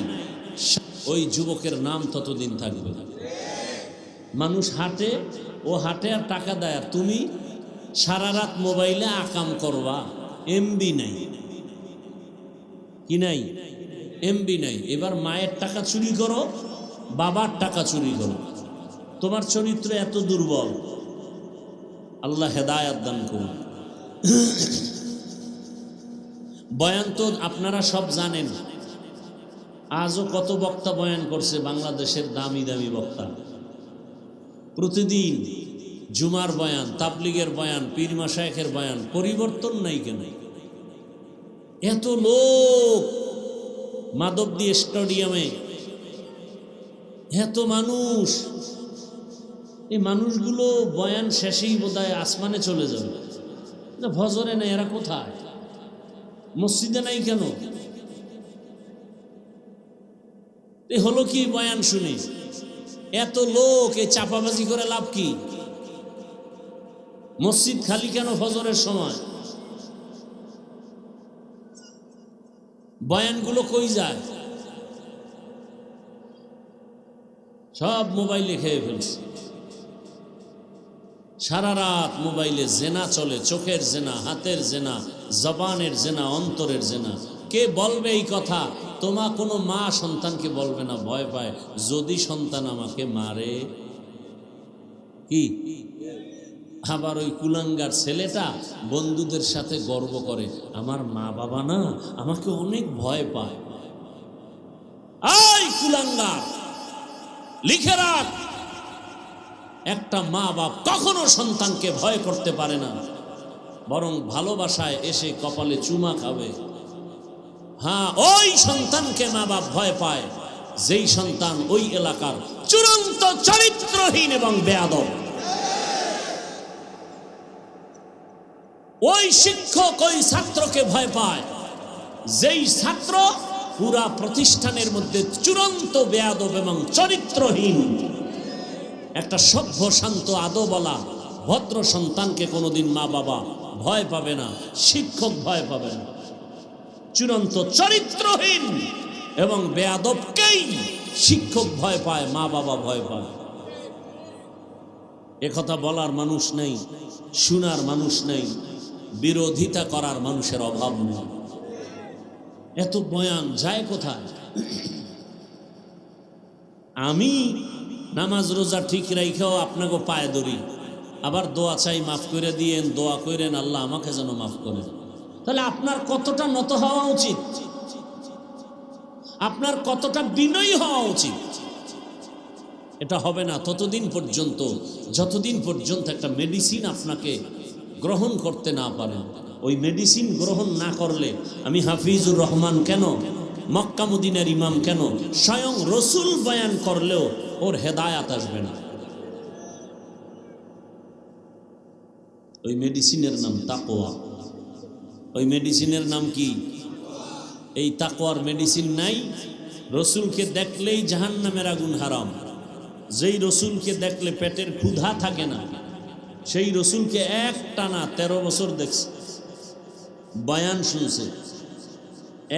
ওই যুবকের নাম ততদিন থাকবে। মানুষ হাঁটে, ও হাঁটে আর টাকা দেয়, আর তুমি সারা রাত মোবাইলে আকাম করবা, এমবি নাই, কি নাই, এমবি নাই। এবার মায়ের টাকা চুরি করো, বাবার টাকা চুরি করো, তোমার চরিত্র এত দুর্বল। আল্লাহ হেদায়াত দান করুন। বয়ান তো আপনারা সব জানেন, আজও কত বক্তা বয়ান করছে, বাংলাদেশের দামি দামি বক্তা। প্রতিদিন জুমার বয়ান, তাবলিগের বয়ান, পীর মাশায়েখের বয়ান, পরিবর্তন নাই কেন? এত লোক মাধবদী স্টেডিয়ামে, এত মানুষ, এই মানুষগুলো বয়ান শেষেই বোধহয় আসমানে চলে যাবে। ফজরে নাই, এরা কোথায়? মসজিদে নাই কেন? এ হলো কি বয়ান শুনে? এত লোক, এই চাপাবাজি করে লাভ কি? মসজিদ খালি কেন ফজরের সময়? বয়ানগুলো কই যায়? সব মোবাইলে খেয়ে ফেলছে। সারা রাত মোবাইলে জেনা চলে, চোখের জেনা, হাতের জেনা, জবানের জেনা, অন্তরের জেনা। কে বলবে এই কথা? তোমার কোনো মা সন্তানকে বলবে না, ভয় পায় যদি সন্তান আমাকে মারে। কি আবার ওই কুলাঙ্গার ছেলেটা বন্ধুদের সাথে গর্ব করে, আমার মা বাবা না আমাকে অনেক ভয় পায়। এই কুলাঙ্গার, লিখে রাখ, একটা মা বাপ কখনো সন্তানকে ভয় করতে পারে না, বরং ভালোবাসায় এসে কপালে চুমা খাবে। হ্যাঁ, ওই সন্তানকে মা বাপ ভয় পায় যেই সন্তান ওই এলাকার চূড়ান্ত চরিত্রহীন এবং বেয়াদব। ওই শিক্ষক ওই ছাত্রকে ভয় পায় যেই ছাত্র পুরা প্রতিষ্ঠানের মধ্যে চূড়ান্ত বেয়াদব এবং চরিত্রহীন। একটা সভ্য শান্ত আদবওয়ালা ভদ্র সন্তানকে কোনোদিন মা বাবা ভয় পাবে না, শিক্ষক ভয় পাবে না। চূড়ান্ত চরিত্রহীন এবং বেয়াদবকেই শিক্ষক ভয় পায়, মা বাবা ভয় পায়। একথা বলার মানুষ নেই, শোনার মানুষ নেই, বিরোধিতা করার মানুষের অভাব নেই। এত বয়ান যায় কোথায়? আমি নামাজ রোজা ঠিক রাইখাও আপনাকে পায়ে ধরি, আবার দোয়া চাই, মাফ করে দিয়েন, দোয়া করেন আল্লাহ আমাকে যেন মাফ করেন। তাহলে আপনার কতটা নত হওয়া উচিত, আপনার কতটা বিনয়ী হওয়া উচিত। এটা হবে না ততদিন পর্যন্ত যতদিন পর্যন্ত একটা মেডিসিন আপনাকে গ্রহণ করতে না পারেন। ওই মেডিসিন গ্রহণ না করলে, আমি হাফিজুর রহমান কেন, মক্কা মদিনার ইমাম কেন, স্বয়ং রসুল বয়ান করলেও ওর হেদায়াত আসবে না। ওই মেডিসিনের নাম তাকওয়া। ওই মেডিসিনের নাম কি? এই তাকওয়ার মেডিসিন নাই। রসুলকে দেখলেই জাহান্নামের আগুন হারাম। যেই রসুলকে দেখলে পেটের ক্ষুধা থাকে না, সেই রসুলকে এক টানা 13 বছর দেখছে, বয়ান শুনছে,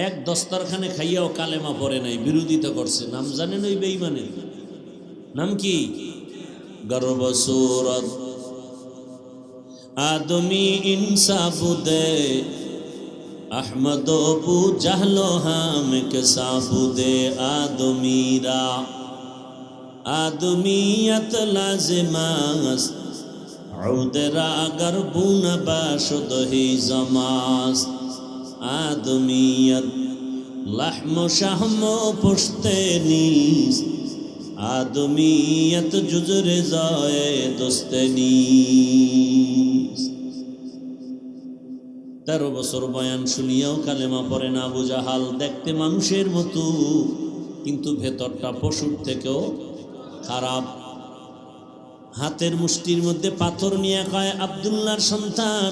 এক দস্তরখানে খাইয়াও কালেমা পড়ে নাই, বিরোধিতা করছে। নাম জানেন ওই বেঈমানের নাম কি? গর্ব সুরত আদমি ইনসাবুদে আহমদ অবু জাহলো হাম কে সাবুদে আদমিরা আদমিয়ত লাজিমাস উদরা আগার বুনা বাশুদ হি জমাস আদমিয়ত লাহম শাহম পুশতেনিস আদমিয়ত জুজরে জায়ে দোস্তেনিস। 13 বছর বয়ান শুনিয়াও কালেমা পড়ে না আবু জাহাল। দেখতে মানুষের মতো, কিন্তু ভেতরটা পশুর থেকেও খারাপ। হাতের মুষ্টির মধ্যে পাথর নিয়ে কয়, আব্দুল্লাহর সন্তান,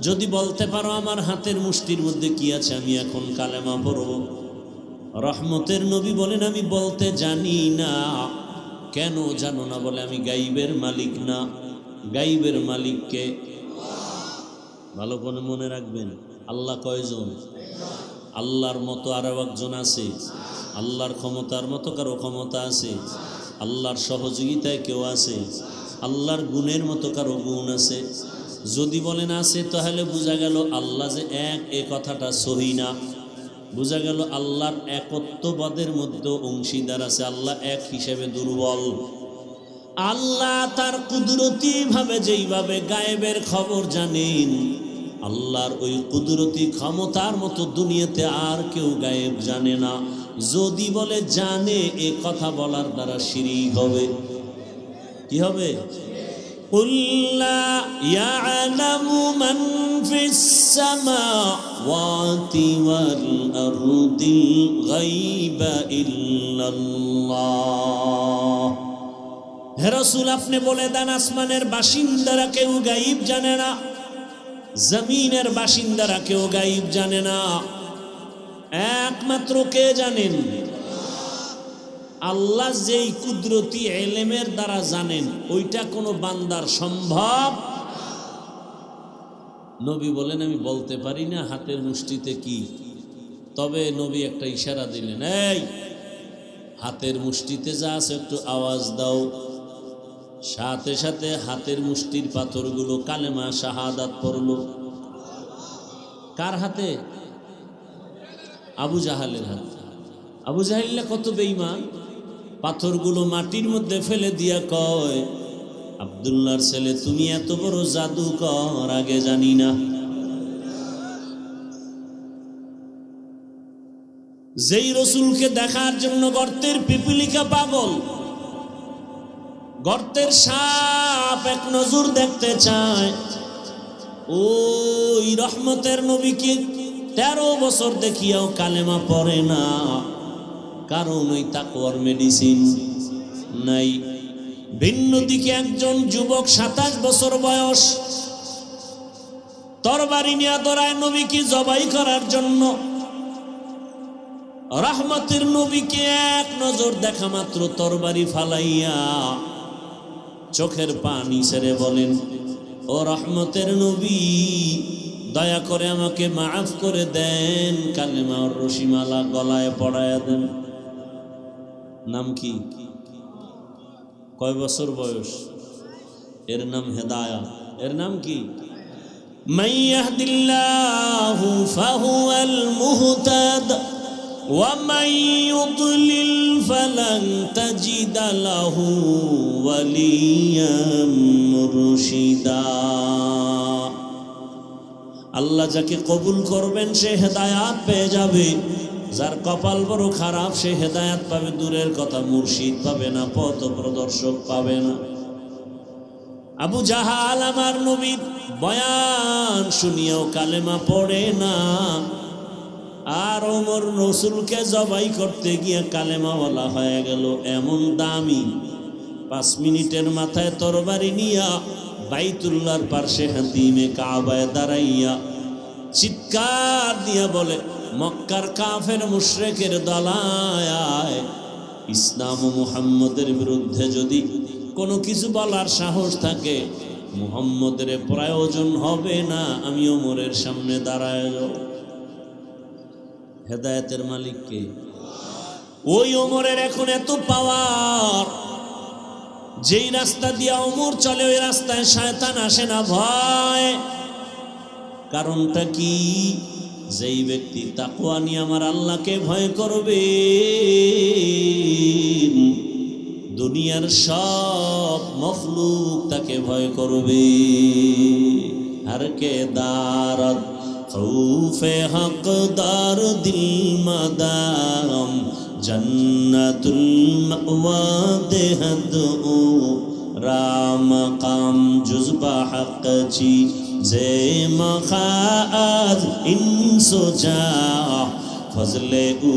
যদি বলতে পারো আমার হাতের মুষ্টির মধ্যে কি আছে, আমি এখন কালেমা পড়ব। রহমতের নবী বলেন, আমি বলতে জানি না। কেন জানো না? বলে, আমি গাইবের মালিক না। গাইবের মালিককে ভালো করে মনে রাখবেন। আল্লাহ কয়জন? আল্লাহর মতো আরো একজন আছে? আল্লাহর ক্ষমতার মতো কারো ক্ষমতা আছে? আল্লাহর সহযোগিতায় কেউ আছে? আল্লাহর গুণের মতো কারো গুণ আছে? যদি বলেন আছে, তাহলে বোঝা গেল আল্লাহ যে এক, এ কথাটা সহি না। বোঝা গেল আল্লাহর একত্ববাদের মধ্যে অংশীদার আছে। আল্লাহ এক হিসেবে দুর্বল। আল্লাহ তার কুদরতি ভাবে যেইভাবে গায়েবের খবর জানেন, আল্লাহর ওই কুদরতি ক্ষমতার মতো দুনিয়াতে আর কেউ গায়েব জানে না। যদি বলে জানে, এ কথা বলার দ্বারা শিরক হবে। কি হবে? قُلْ لَا يَعْلَمُ مَنْ فِي السَّمَاوَاتِ وَالْأَرْضِ الْغَيْبَ إِلَّا اللَّهُ। হে রাসূল, আপনি বলে দেন, আসমানের বাসিন্দারা কেউ গায়েব জানে না, জমিনের বাসিন্দারা কেউ গায়েব জানে না। একমাত্র কে জানেন? আল্লাহ যেই কুদরতি ইলমের দ্বারা জানেন, ওইটা কোনো বান্দার সম্ভব। নবী বলেন, আমি বলতে পারি না হাতের মুষ্টিতে কি। তবে নবী একটা ইশারা দিলেন, এই হাতের মুষ্টিতে যা আছে একটু আওয়াজ দাও। সাথে সাথে হাতের মুষ্টির পাথরগুলো কালেমা শাহাদাত পড়ল। কার হাতে? আবু জাহালের হাতে। আবু জাহেল কত বেঈমান! পাথরগুলো মাটির মধ্যে ফেলে দিয়া কয়, আব্দুল্লাহর ছেলে, তুমি এত বড় জাদুকর আগে জানি না। যেই রসুলকে দেখার জন্য গর্তের পিপিলিকা পাগল, গর্তের সাপ এক নজর দেখতে চায়, ওই রহমতের নবীকে 13 বছর দেখিয়াও কালেমা পড়ে না। কারণ ওই তাকওয়ার মেডিসিন নাই। ভিন্ন দিকে একজন যুবক 27 বছর বয়স, তরবারি নিয়ে দৌড়ায় নবীকে জবাই করার জন্য। রহমতের নবীকে এক নজর দেখা মাত্র তরবারি ফালাইয়া চোখের পানি ছেড়ে বলেন, ও রহমতের নবী, দয়া করে আমাকে মাফ করে দেন, কালেমার রশিমালা গলায় পড়ায়া দেন। নাম কি? কয় বছর বয়স? এর নাম হেদায়া। এর নাম কি? মান ইয়াহদিল্লাহু ফাহুয়াল মুহতাদ ওয়া মান ইউদ্লিল ফালান তাজিদা লাহু ওয়ালিয়াম মুরশিদা। আল্লাহ যাকে কবুল করবেন সে হেদায়াত পেয়ে যাবে, যার কপাল বড় খারাপ সে হেদায়াত পাবে দূরের কথা, মুর্শিদ পাবে না, পথ প্রদর্শক পাবে না। আবু জাহাল আমার নবীর বয়ান শুনিয়াও কালেমা পড়ে না, আর ওমর রসুলকে জবাই করতে গিয়ে কালেমাওয়ালা হয়ে গেল। এমন দামি 5 মিনিটের মাথায় তরবারি নিয়া বাইতুল্লাহর পার্শ্বে হাতিমে কাবায় দাঁড়াইয়া চিৎকার দিয়া বলে, মক্কার কাফের মুশরিকের দলায় ইসলাম ও মুহাম্মদের বিরুদ্ধে যদি কোনো কিছু বলার সাহস থাকে, মুহাম্মদের প্রয়োজন হবে না, আমি ওমরের সামনে দাঁড়ায় যাব। হেদায়েতের মালিক কে? ওই ওমরের এখন এত পাওয়ার, যেই রাস্তা দিয়া ওমর চলে ওই রাস্তায় শয়তান আসে না ভয়। কারণটা কি? যেই ব্যক্তি তাকওয়া নিয়ে আমার আল্লাহকে ভয় করবে, দুনিয়ার সব মখলুক তাকে ভয় করবে। हर के दारत खौफे हकदार दिल मदाम जन्नतुल मअवा देहद ओ राम काम जुज़बा हक ची जे मखाज इंसो जा फजले उ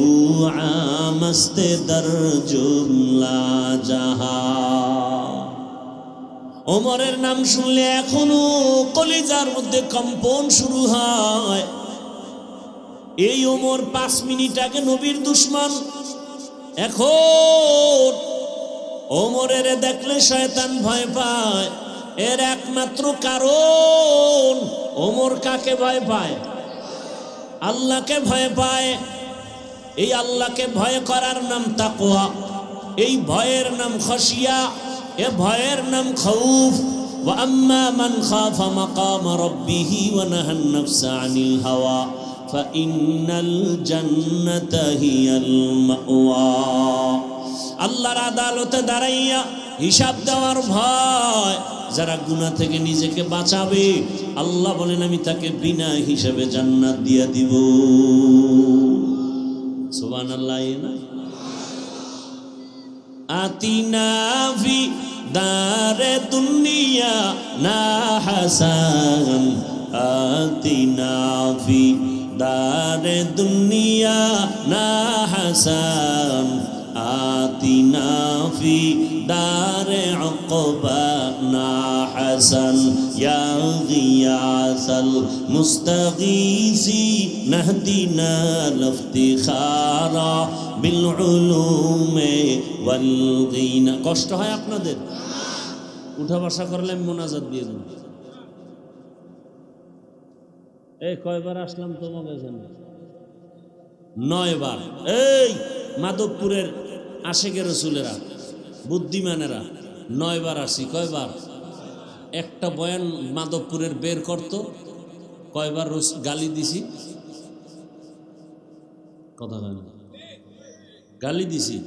आमस्ते दर जुमला जहा। ওমরের নাম শুনলে এখনো কলিজার মধ্যে কম্পন শুরু হয়। এই ওমর 5 মিনিট আগে নবীর দুশমন, এখন ওমরের দেখলে শয়তান ভয় পায়। এর একমাত্র কারণ, ওমর কাকে ভয় পায়? আল্লাহকে ভয় পায়। এই আল্লাহকে ভয় করার নাম তাকওয়া, এই ভয়ের নাম খাশিয়া, এ ভয়ের নাম খাউফ। ওয়া আম্মা মান খাফা মাকাম রাব্বিহি ওয়া নাহান নাফসা আনিল হাওয়া ফাইন্নাল জান্নাতা হিয়াল মাওয়া। আল্লাহর আদালতে দাঁড়াইয়া হিসাব দেওয়ার ভয়, যারা গুনাহ থেকে নিজেকে বাঁচাবে, আল্লাহ বলেন আমি তাকে বিনা হিসাবে জান্নাত দিয়ে দিব। সুবহানাল্লাহ। না আতিনা ফি দারে দুনিয়া না হাসান, আতিনা ফি দারে দুনিয়া না হাসান, আতিনা ফি দারে উকবা না হাসান, ইয়া গিয়াসাল মুস্তাগীসি নাহদিনা লিফতিখারা বিল উলুমে ওয়াল গিনা। কষ্ট হয় আপনাদের? উঠা বসা করলে আমি মোনাজাত দিয়ে দেব। এই কয়বার আসলাম তোমাদের এখানে? 9 বার। এই মাধবপুরের আশেকের রসুলেরা, বুদ্ধিমানেরা 9 বার আসি। কয়বার? একটা বয়ান মাধবপুরের বের করতো, কয়বার গালি দিছি? কথা হয় না, গালি দিছি।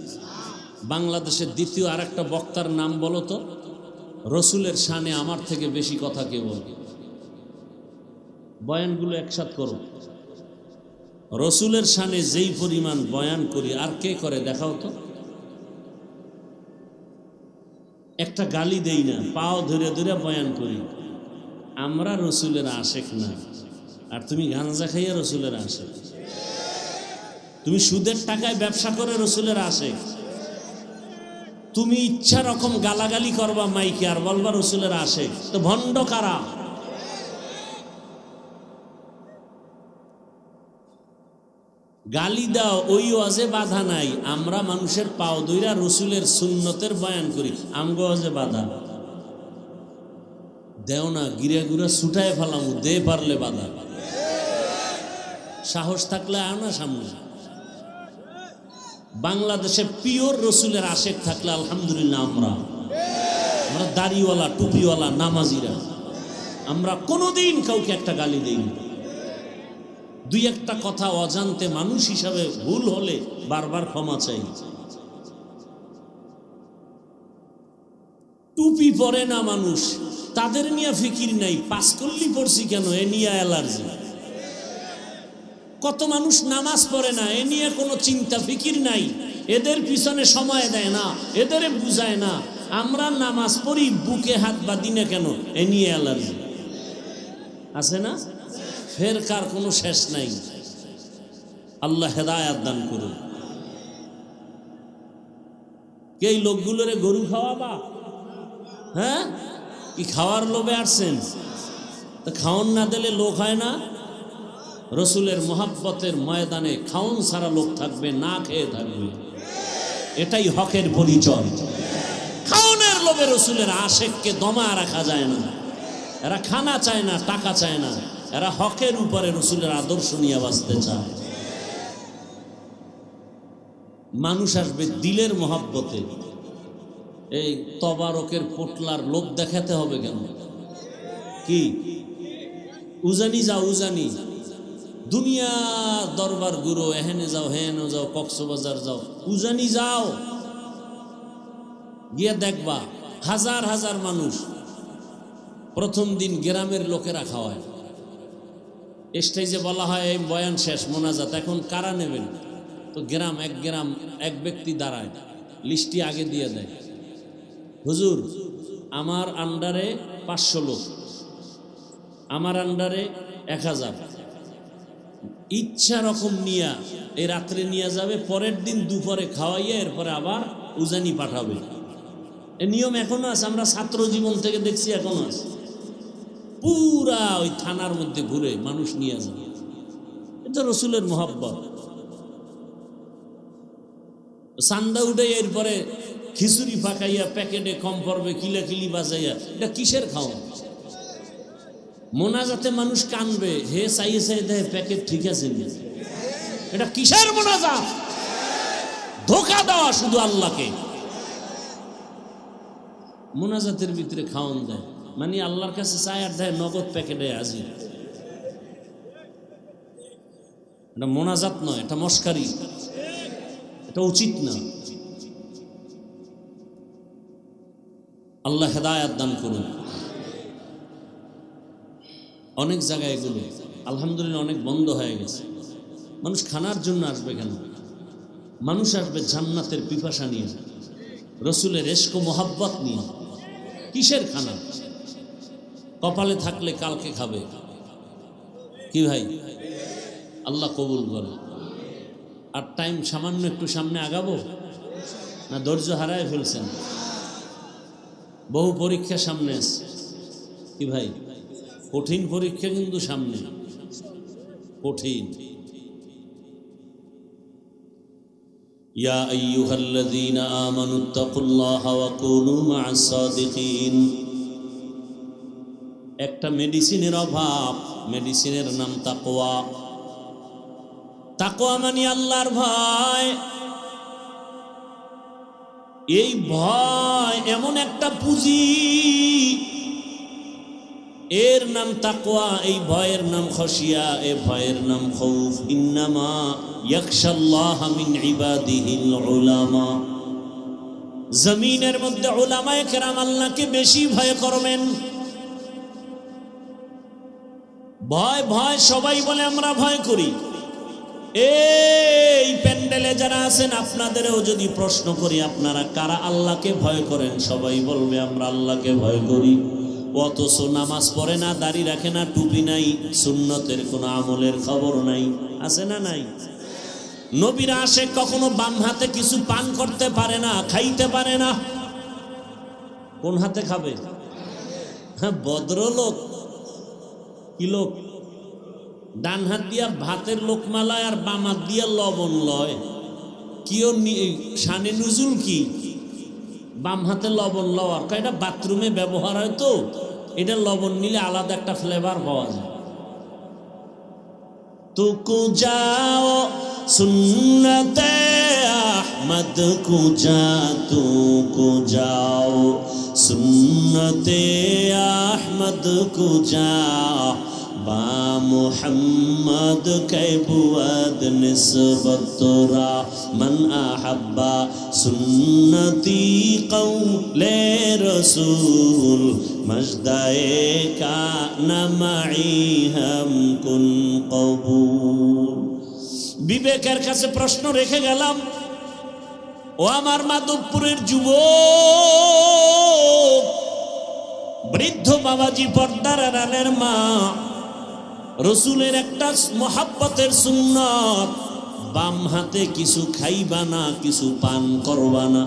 বাংলাদেশের দ্বিতীয় আর একটা বক্তার নাম বলো তো, রসুলের শানে আমার থেকে বেশি কথা কে বলবে? বয়ানগুলো একসাথ করো। রসুলের শানে যেই পরিমাণ বয়ান করি আর কে করে দেখাও তো। একটা গালি দেই না, পাও ধরে ধরে বয়ান করি। আমরা রসুলের আশেক না, আর তুমি গাঁজা খাইয়া রসুলের আশেক। তুমি সুদের টাকায় ব্যবসা করে রসুলের আশেক। তুমি ইচ্ছা রকম গালাগালি করবা মাইকে আর বলবা রসুলের আশেক। তো ভণ্ড কারা? গালি দাও, ওই ওয়াজে বাধা নাই। আমরা মানুষের পাও দইরা রসুলের সুন্নতের বয়ান করি, আমগো ওয়াজে বাধা দেও না। গিরা গুড়া ছুটায় ফেলাম, দে পারলে বাধা। সাহস থাকলে আয় না সামনে। বাংলাদেশে পিওর রসুলের আশেক থাকলে আলহামদুলিল্লাহ। আমরা দাড়িওয়ালা, টুপিওয়ালা, নামাজিরা আমরা কোনোদিন কাউকে একটা গালি দেই না। দুই একটা কথা অজান্তে মানুষ হিসাবে ভুল হলে বারবার ক্ষমা চাই। টুপি পরে না মানুষ, তাদের নিয়ে ফিকির নাই। পাঁচকল্লি পড়ছি কেন, এ নিয়ে অ্যালার্জি। কত মানুষ নামাজ পড়ে না, এ নিয়ে কোনো চিন্তা ফিকির নাই। এদের পিছনে সময় দেয় না, এদের বুঝায় না। আমরা নামাজ পড়ি, বুকে হাত বাঁধি না কেন, এ নিয়ে অ্যালার্জি। আছে না? ফেরকার কোনো শেষ নাই। আল্লাহ হেদায়াত দান করুন। কে এই লোকগুলোরে গরু খাওয়াবা? হ্যাঁ, কি খাওয়ার লোভে আসছেন? তো খাওয়ান না দিলে লোক হয় না। রসুলের মোহাব্বতের ময়দানে খাওন ছাড়া লোক থাকবে, না খেয়ে থাকবে। এটাই হকের পরিচয়। খাওনের লোভে রসুলের আশেককে দমা রাখা যায় না। এরা খানা চায় না, টাকা চায় না। এরা হকের উপরে রসুলের আদর্শ নিয়ে বাঁচতে চায়। মানুষ আসবে দিলের মহাব্বতে। এই তবারকের পোটলার লোভ দেখাতে হবে কেন? কি উজানি যাও, উজানি দুনিয়া দরবার গুরু, এহেনে যাও, হেনে যাও, কক্সবাজার যাও, উজানি যাও, গিয়ে দেখবা হাজার হাজার মানুষ। প্রথম দিন গ্রামের লোকেরা খাওয়ায়। স্টেজে বলা হয় এই বয়ান শেষ, মোনাজাত, এখন কারা নেবেন? তো গ্রাম এক ব্যক্তি দাঁড়ায়, লিস্টটি আগে দিয়ে দেয়। হুজুর, আমার আন্ডারে 500 লোক, আমার আন্ডারে 1000। ইচ্ছা রকম নিয়া এই রাত্রে নিয়ে যাবে, পরের দিন দুপুরে খাওয়াইয়া এরপরে আবার উজানি পাঠাবে। এই নিয়ম এখনো আছে, আমরা ছাত্র জীবন থেকে দেখছি এখনো আছে। পুরা ওই থানার মধ্যে ঘুরে মানুষ নিয়ে যায়, এটা রসুলের মহব্বত। চান্দা উঠে এরপরে খিচুড়ি পাকাইয়া প্যাকেটে কম পড়বে কিলাকিলি বাজাইয়া, এটা কিসের খাওয়া? মোনাজাতে মানুষ কানবে, হে চাইয়ে চাইয়ে দেয় প্যাকেট ঠিক আছে, এটা কিসের মোনাজাত? ধোঁকা দেওয়া শুধু আল্লাহকে। মোনাজাতের ভিতরে খাওয়ান দেয়, মানে আল্লাহর কাছে চায় আর দেয় নগদ প্যাকেটে হাজির। এটা মোনাজাত নয়, এটা মস্কারি, এটা উচিত না। আল্লাহ হেদায়াত দান করুন। অনেক জায়গায় এগুলো আলহামদুলিল্লাহ অনেক বন্ধ হয়ে গেছে। মানুষ খানার জন্য আসবে কেন? মানুষ আসবে জান্নাতের পিপাসা নিয়ে, রসুলের ইশক ও মোহাব্বত নিয়ে। কিসের খানা? কপালে থাকলে কালকে খাবে। কি ভাই? আল্লাহ কবুল করে। আর টাইম সামান্য একটু সামনে আগাবো না ধৈর্য হারায় ফেলছেন? বহু পরীক্ষা সামনে আছে। কি ভাই? কঠিন পরীক্ষা কিন্তু সামনে, কঠিন। ইয়া আইয়ুহাল্লাযীনা আমানুত্তাকুল্লাহা ওয়া কুনু মা'আস সাদিকিন। একটা মেডিসিনের অভাব, মেডিসিনের নাম তাকওয়া। তাকওয়া মানে আল্লাহর ভয়। এই ভয় এমন একটা পুঁজি, এর নাম তাকওয়া, এই ভয়ের নাম খশিয়া, এই ভয়ের নাম খৌফ। ইন্নামা ইয়াখশাল্লাহা মিন ইবাদিহিল উলামা। জমিনের মধ্যে উলামায়ে কেরাম আল্লাহকে বেশি ভয় করবেন। ভয় ভয় সবাই বলে আমরা ভয় করি। এই প্যান্ডেলে যারা আছেন আপনাদেরও যদি প্রশ্ন করি আপনারা কারা আল্লাহকে ভয় করেন, সবাই বলবে আমরা আল্লাহকে ভয় করি। অথচ নামাজ পড়ে না, দাড়ি রাখে না, টুপি নাই, সুন্নতের কোনো আমলের খবর নাই। আছে না নাই? নবীর আশেক কখনো বাম হাতে কিছু পান করতে পারে না, খাইতে পারে না। কোন হাতে খাবে? হ্যাঁ, ভদ্রলোক। কি লোক? ডান হাত দিয়া ভাতের লোকমা লয় আর বাম হাত দিয়া লবণ লয়। কিও শানে নুজুল কি? বাম হাতে লবণ লওয়ার, এটা বাথরুমে ব্যবহার হয় তো, এটা লবণ নিলে আলাদা একটা ফ্লেভার পাওয়া যায়। তুকু যাও সুন্নতে আহমদ কুজা, তুকু যাও সুন্নতে আহমদ কুজা, বা মুহাম্মদ কে বুয়াদ নিসবত তোরা, মান আহাব্বা সুন্নতি কওলে রসুল, মজদায়ে কানা মাই হাম কুন কবুল। বিবেকের কাছে প্রশ্ন রেখে গেলাম, ও আমার মাধবপুরের যুবক, বৃদ্ধ বাবাজি, পর্দার আড়ালের মা, রসুলের একটা মোহাব্বতের সুন্নত, বাম হাতে কিছু খাইবা না, কিছু পান করবা না।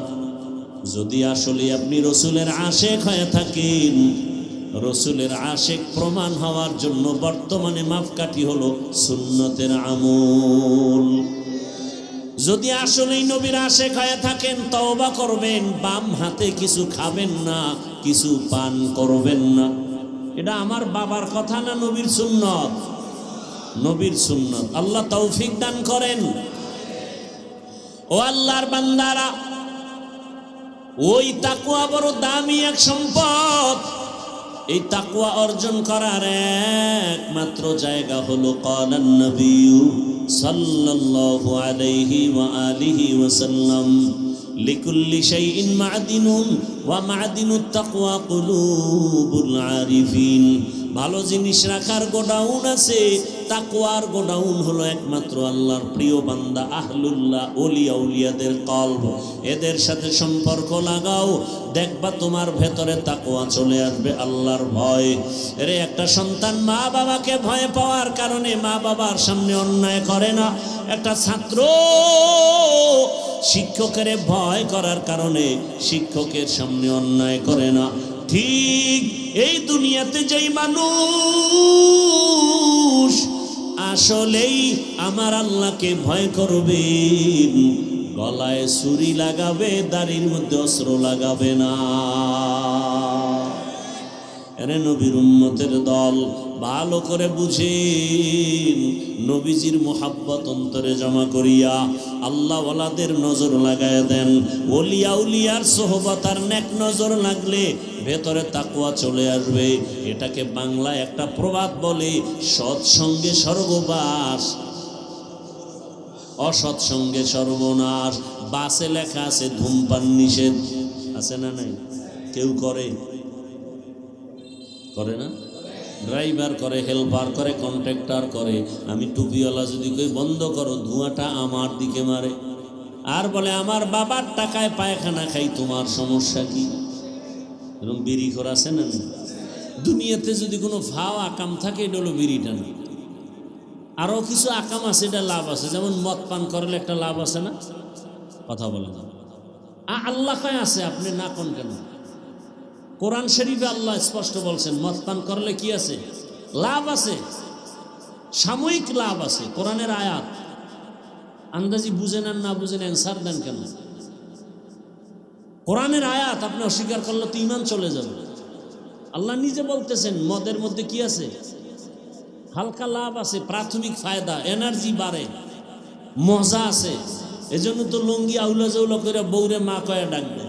যদি আসলে আপনি রসুলের আশেক হয়ে থাকেন, রসুলের আশেক প্রমাণ হওয়ার জন্য বর্তমানে মাপকাঠি হলো সুন্নতের আমল। যদি আসলেই নবীর আশেক হয়ে থাকেন, তওবা করবেন, বাম হাতে কিছু খাবেন না, কিছু পান করবেন না। এটা আমার বাবার কথা না, নবীর সুন্নত? নবীর সুন্নত। আল্লাহ তৌফিক দান করেন। ও আল্লাহর বান্দারা, ওই তাকওয়া বড় দামি এক সম্পদ। এই তাকওয়া অর্জন করার একমাত্র জায়গা হলো ক্বালান নবী সাল্লাল্লাহু আলাইহি ওয়া আলিহি ওয়াসাল্লাম, লিকুল্লি শাইইন মা'দিনুন ওয়া মা'দিনুত তাকওয়া কুলুবুল আরিফিন। ভালো জিনিস রাখার গোডাউন আছে, তাকওয়ার গোডাউন হলো একমাত্র আল্লাহর প্রিয় বান্দা আহলুল্লাহ, ওলিয়া উলিয়াদের কলব। এদের সাথে সম্পর্ক লাগাও, দেখবা তোমার ভেতরে তাকওয়া চলে আসবে, আল্লাহর ভয়। এর একটা সন্তান মা বাবাকে ভয় পাওয়ার কারণে মা বাবার সামনে অন্যায় করে না। একটা ছাত্র শিক্ষকের ভয় করার কারণে শিক্ষকের সামনে অন্যায় করে না। ঠিক এই দুনিয়াতে যেই মানুষ আসলেই আমার আল্লাহকে ভয় করবে, গলায় ছুরি লাগাবে, দাড়ির মধ্যে অস্ত্র লাগাবে না। এরে নবীর উম্মতের দল, ভালো করে বুঝেন, নবীজির মোহাব্বত অন্তরে জমা করিয়া আল্লাহ ওয়ালাদের নজর লাগায় দেন। ওলিয়া উলিয়ার সোহবত আর নেক নজর লাগলে ভেতরে তাকওয়া চলে আসবে। এটাকে বাংলায় একটা প্রবাদ বলে, সৎসঙ্গে স্বর্গবাস, অসৎসঙ্গে সর্বনাশ। বাসে লেখা আছে ধূমপান নিষেধ, আছে না নাই? কেউ করে না? ড্রাইভার করে, হেল্পার করে, কন্ট্রাক্টর করে। আমি টুপিওয়ালা যদি কই বন্ধ করো, ধোঁয়াটা আমার দিকে মারে আর বলে আমার বাবার টাকায় পায়খানা খাই, তোমার সমস্যা কি? এরকম বিড়ি খোর আছে না? দুনিয়াতে যদি কোনো ভাও আকাম থাকে, এটা হলো বিড়ি টানা। আরও কিছু আকাম আছে, এটা লাভ আছে, যেমন মদ পান করলে একটা লাভ আছে না? কথা বলে না, আল্লাহ কয় আছে, আপনি না কোন কেন? কোরআন শরীফে আল্লাহ স্পষ্ট বলছেন মদ পান করলে কি আছে? লাভ আছে, সাময়িক লাভ আছে। কোরআনের আয়াত আন্দাজি বুঝেন আর না বুঝেন অ্যান্সার দেন কেন? কোরআনের আয়াত আপনি অস্বীকার করলে তো ঈমান চলে যাবে। আল্লাহ নিজে বলতেছেন মদের মধ্যে কি আছে? হালকা লাভ আছে, প্রাথমিক ফায়দা, এনার্জি বাড়ে, মজা আছে। এজন্য তো লঙ্গি আউলা জাউলা করে বউরে মা কয়া ডাকবে,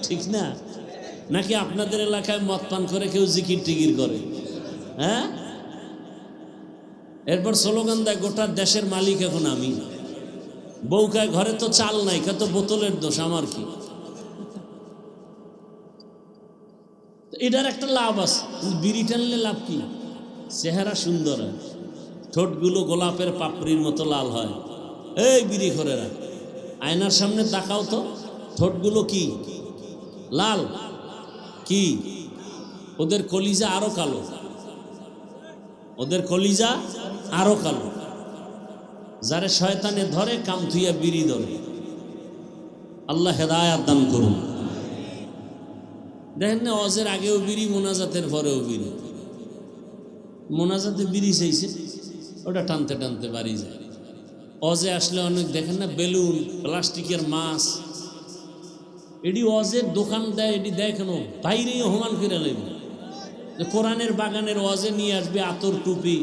ঠিক না? নাকি আপনাদের এলাকায় মদ পান করে কেউ জিকির টিকির করে? হ্যাঁ, এরপর স্লোগান দেয় গোটা দেশের মালিক এখন আমি। বউকায় ঘরে তো চাল নাই, কত বোতলের দোষ, আমার কি? এটার একটা লাভ আছে, বিড়ি টানলে লাভ কি? চেহারা সুন্দর হয়, ঠোঁটগুলো গোলাপের পাপড়ির মতো লাল হয়। এই বিড়ি খোরেরা, আয়নার সামনে তাকাও তো, ঠোঁটগুলো কি লাল? কি ওদের কলিজা আরো কালো, ওদের কলিজা আরো কালো। যারে শয়তানে ধরে কাম থুইয়া বিড়ি ধরে। আল্লাহ হেদায়াত দান করুন। দেখেন না, অজের আগেও বিড়ি, মোনাজাতের পরেও বিড়ি। মোনাজাতে বিড়ি চাইছে, ওটা টানতে টানতে বাড়ি যায়। অজে আসলে অনেক দেখেন না বেলুন, প্লাস্টিকের মাছ, এটি অজের দোকান দেয়। এটি দেয় কেন? বাইরেই হমান ফিরে লাগবে যে কোরআনের বাগানের অজে নিয়ে আসবে, আতর টুপি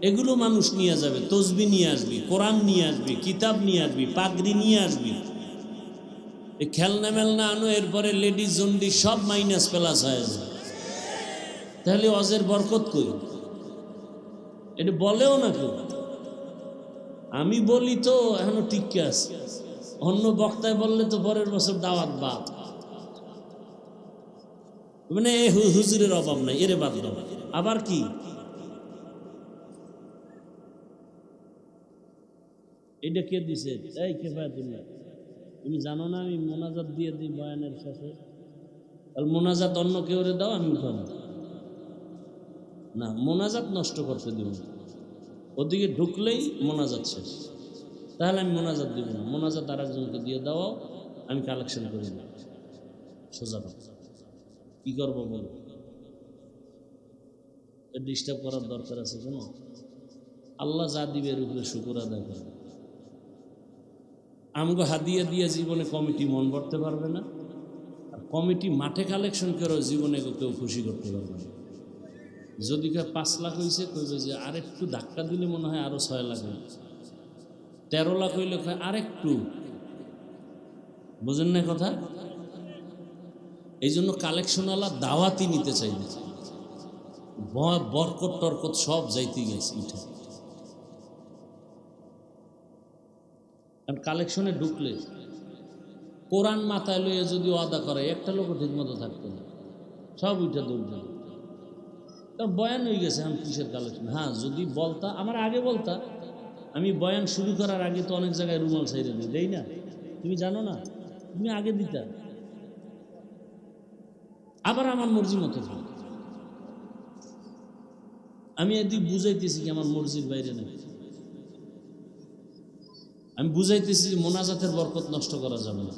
এগুলো মানুষ নিয়ে যাবে, তসবি নিয়ে আসবি, কোরআন নিয়ে আসবি, কিতাব নিয়ে আসবি, পাগড়ি নিয়ে আসবি। এই খেলনা মেলনা আনো, এরপরে লেডিস জন্ডি সব মাইনাস প্লাস হয়ে যায়। তাহলে অজের বরকত কই? এটা বলেও না কেউ। আমি বলি তো এখনো টিকে আছে, অন্য বক্তায় বললে তো পরের বছর দাওয়াত বাদ। মানে হুজুরের অভাব নাই, এরে বাদ দাও। আবার কি এটা কে দিছে? এই কেফায়াতুল্লাহ, তুমি জানো না আমি মোনাজাত দিয়ে দিই বয়ানের শেষে? মোনাজাত অন্য কেউ দাও, আমি উঠাবো না। মোনাজাত নষ্ট করতে দিব না, ওদিকে ঢুকলেই মোনাজাত শেষ। তাহলে আমি মোনাজাত দিব না, মোনাজাত আর একজনকে দিয়ে দাও, আমি কালেকশন করে দিই সোজা। কি করবো বলো? ডিস্টার্ব করার দরকার আছে কেন? আল্লাহ যা দিবে এর উপরে শুকর আদায় করে। আমগো হাদিয়া দিয়ে জীবনে কমিটি মন ভরতে পারবে না, আর কমিটি মাঠে কালেকশন করে জীবনে কেউ খুশি করতে পারবে না। যদি কেউ 5 লাখ হয়েছে, কইবে যে আরেকটু ধাক্কা দিলে মনে হয় আরো 6 লাখ হয়। 13 লাখ হইলে আরেকটু, বুঝেন না কথা? এই জন্য কালেকশনওয়ালা দাওয়াতি নিতে চাই না, বরকত টরকত সব যাইতে গেছে উঠে। কারণ কালেকশনে ঢুকলে কোরআন মাথায় লইয়া যদি ওয়াদা করে, একটা লোকও ঠিক মতো থাকতো না, সব উঠে দৌড় যাবে। কারণ বয়ান হয়ে গেছে, আমি কিসের কালেকশন? হ্যাঁ, যদি বলতা, আমার আগে বলতা, আমি বয়ান শুরু করার আগে তো অনেক জায়গায় রুমাল সাইরে দিই, দেই না? তুমি জানো না? তুমি আগে দিতা, আবার আমার মর্জি মতো। আমি এদিক বুঝাইতেছি কি আমার মর্জির বাইরে নেই। আমি বুঝাইতেছি যে মোনাজাতের বরকত নষ্ট করা যাবে না।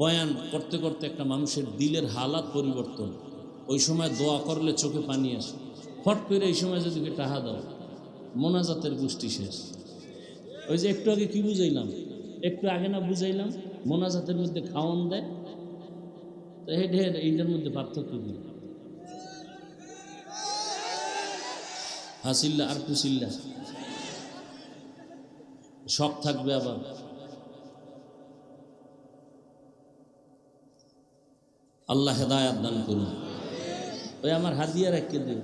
বয়ান করতে করতে একটা মানুষের দিলের হালাত পরিবর্তন, ওই সময় দোয়া করলে চোখে পানি আসে, ফট করে এই সময় যদি টাহা দাও, মোনাজাতের গোষ্ঠী শেষ। ওই যে একটু আগে কি বুঝাইলাম, একটু আগে না বুঝাইলাম, মোনাজাতের মধ্যে খাওয়ান দেয়, তো এইটার মধ্যে পার্থক্য কি? হাসিল্লা আর কুসিল্লা শখ থাকবে আবার। আল্লাহ হেদায়াত দান করুন। ওই আমার হাদিয়া রেখে দিন,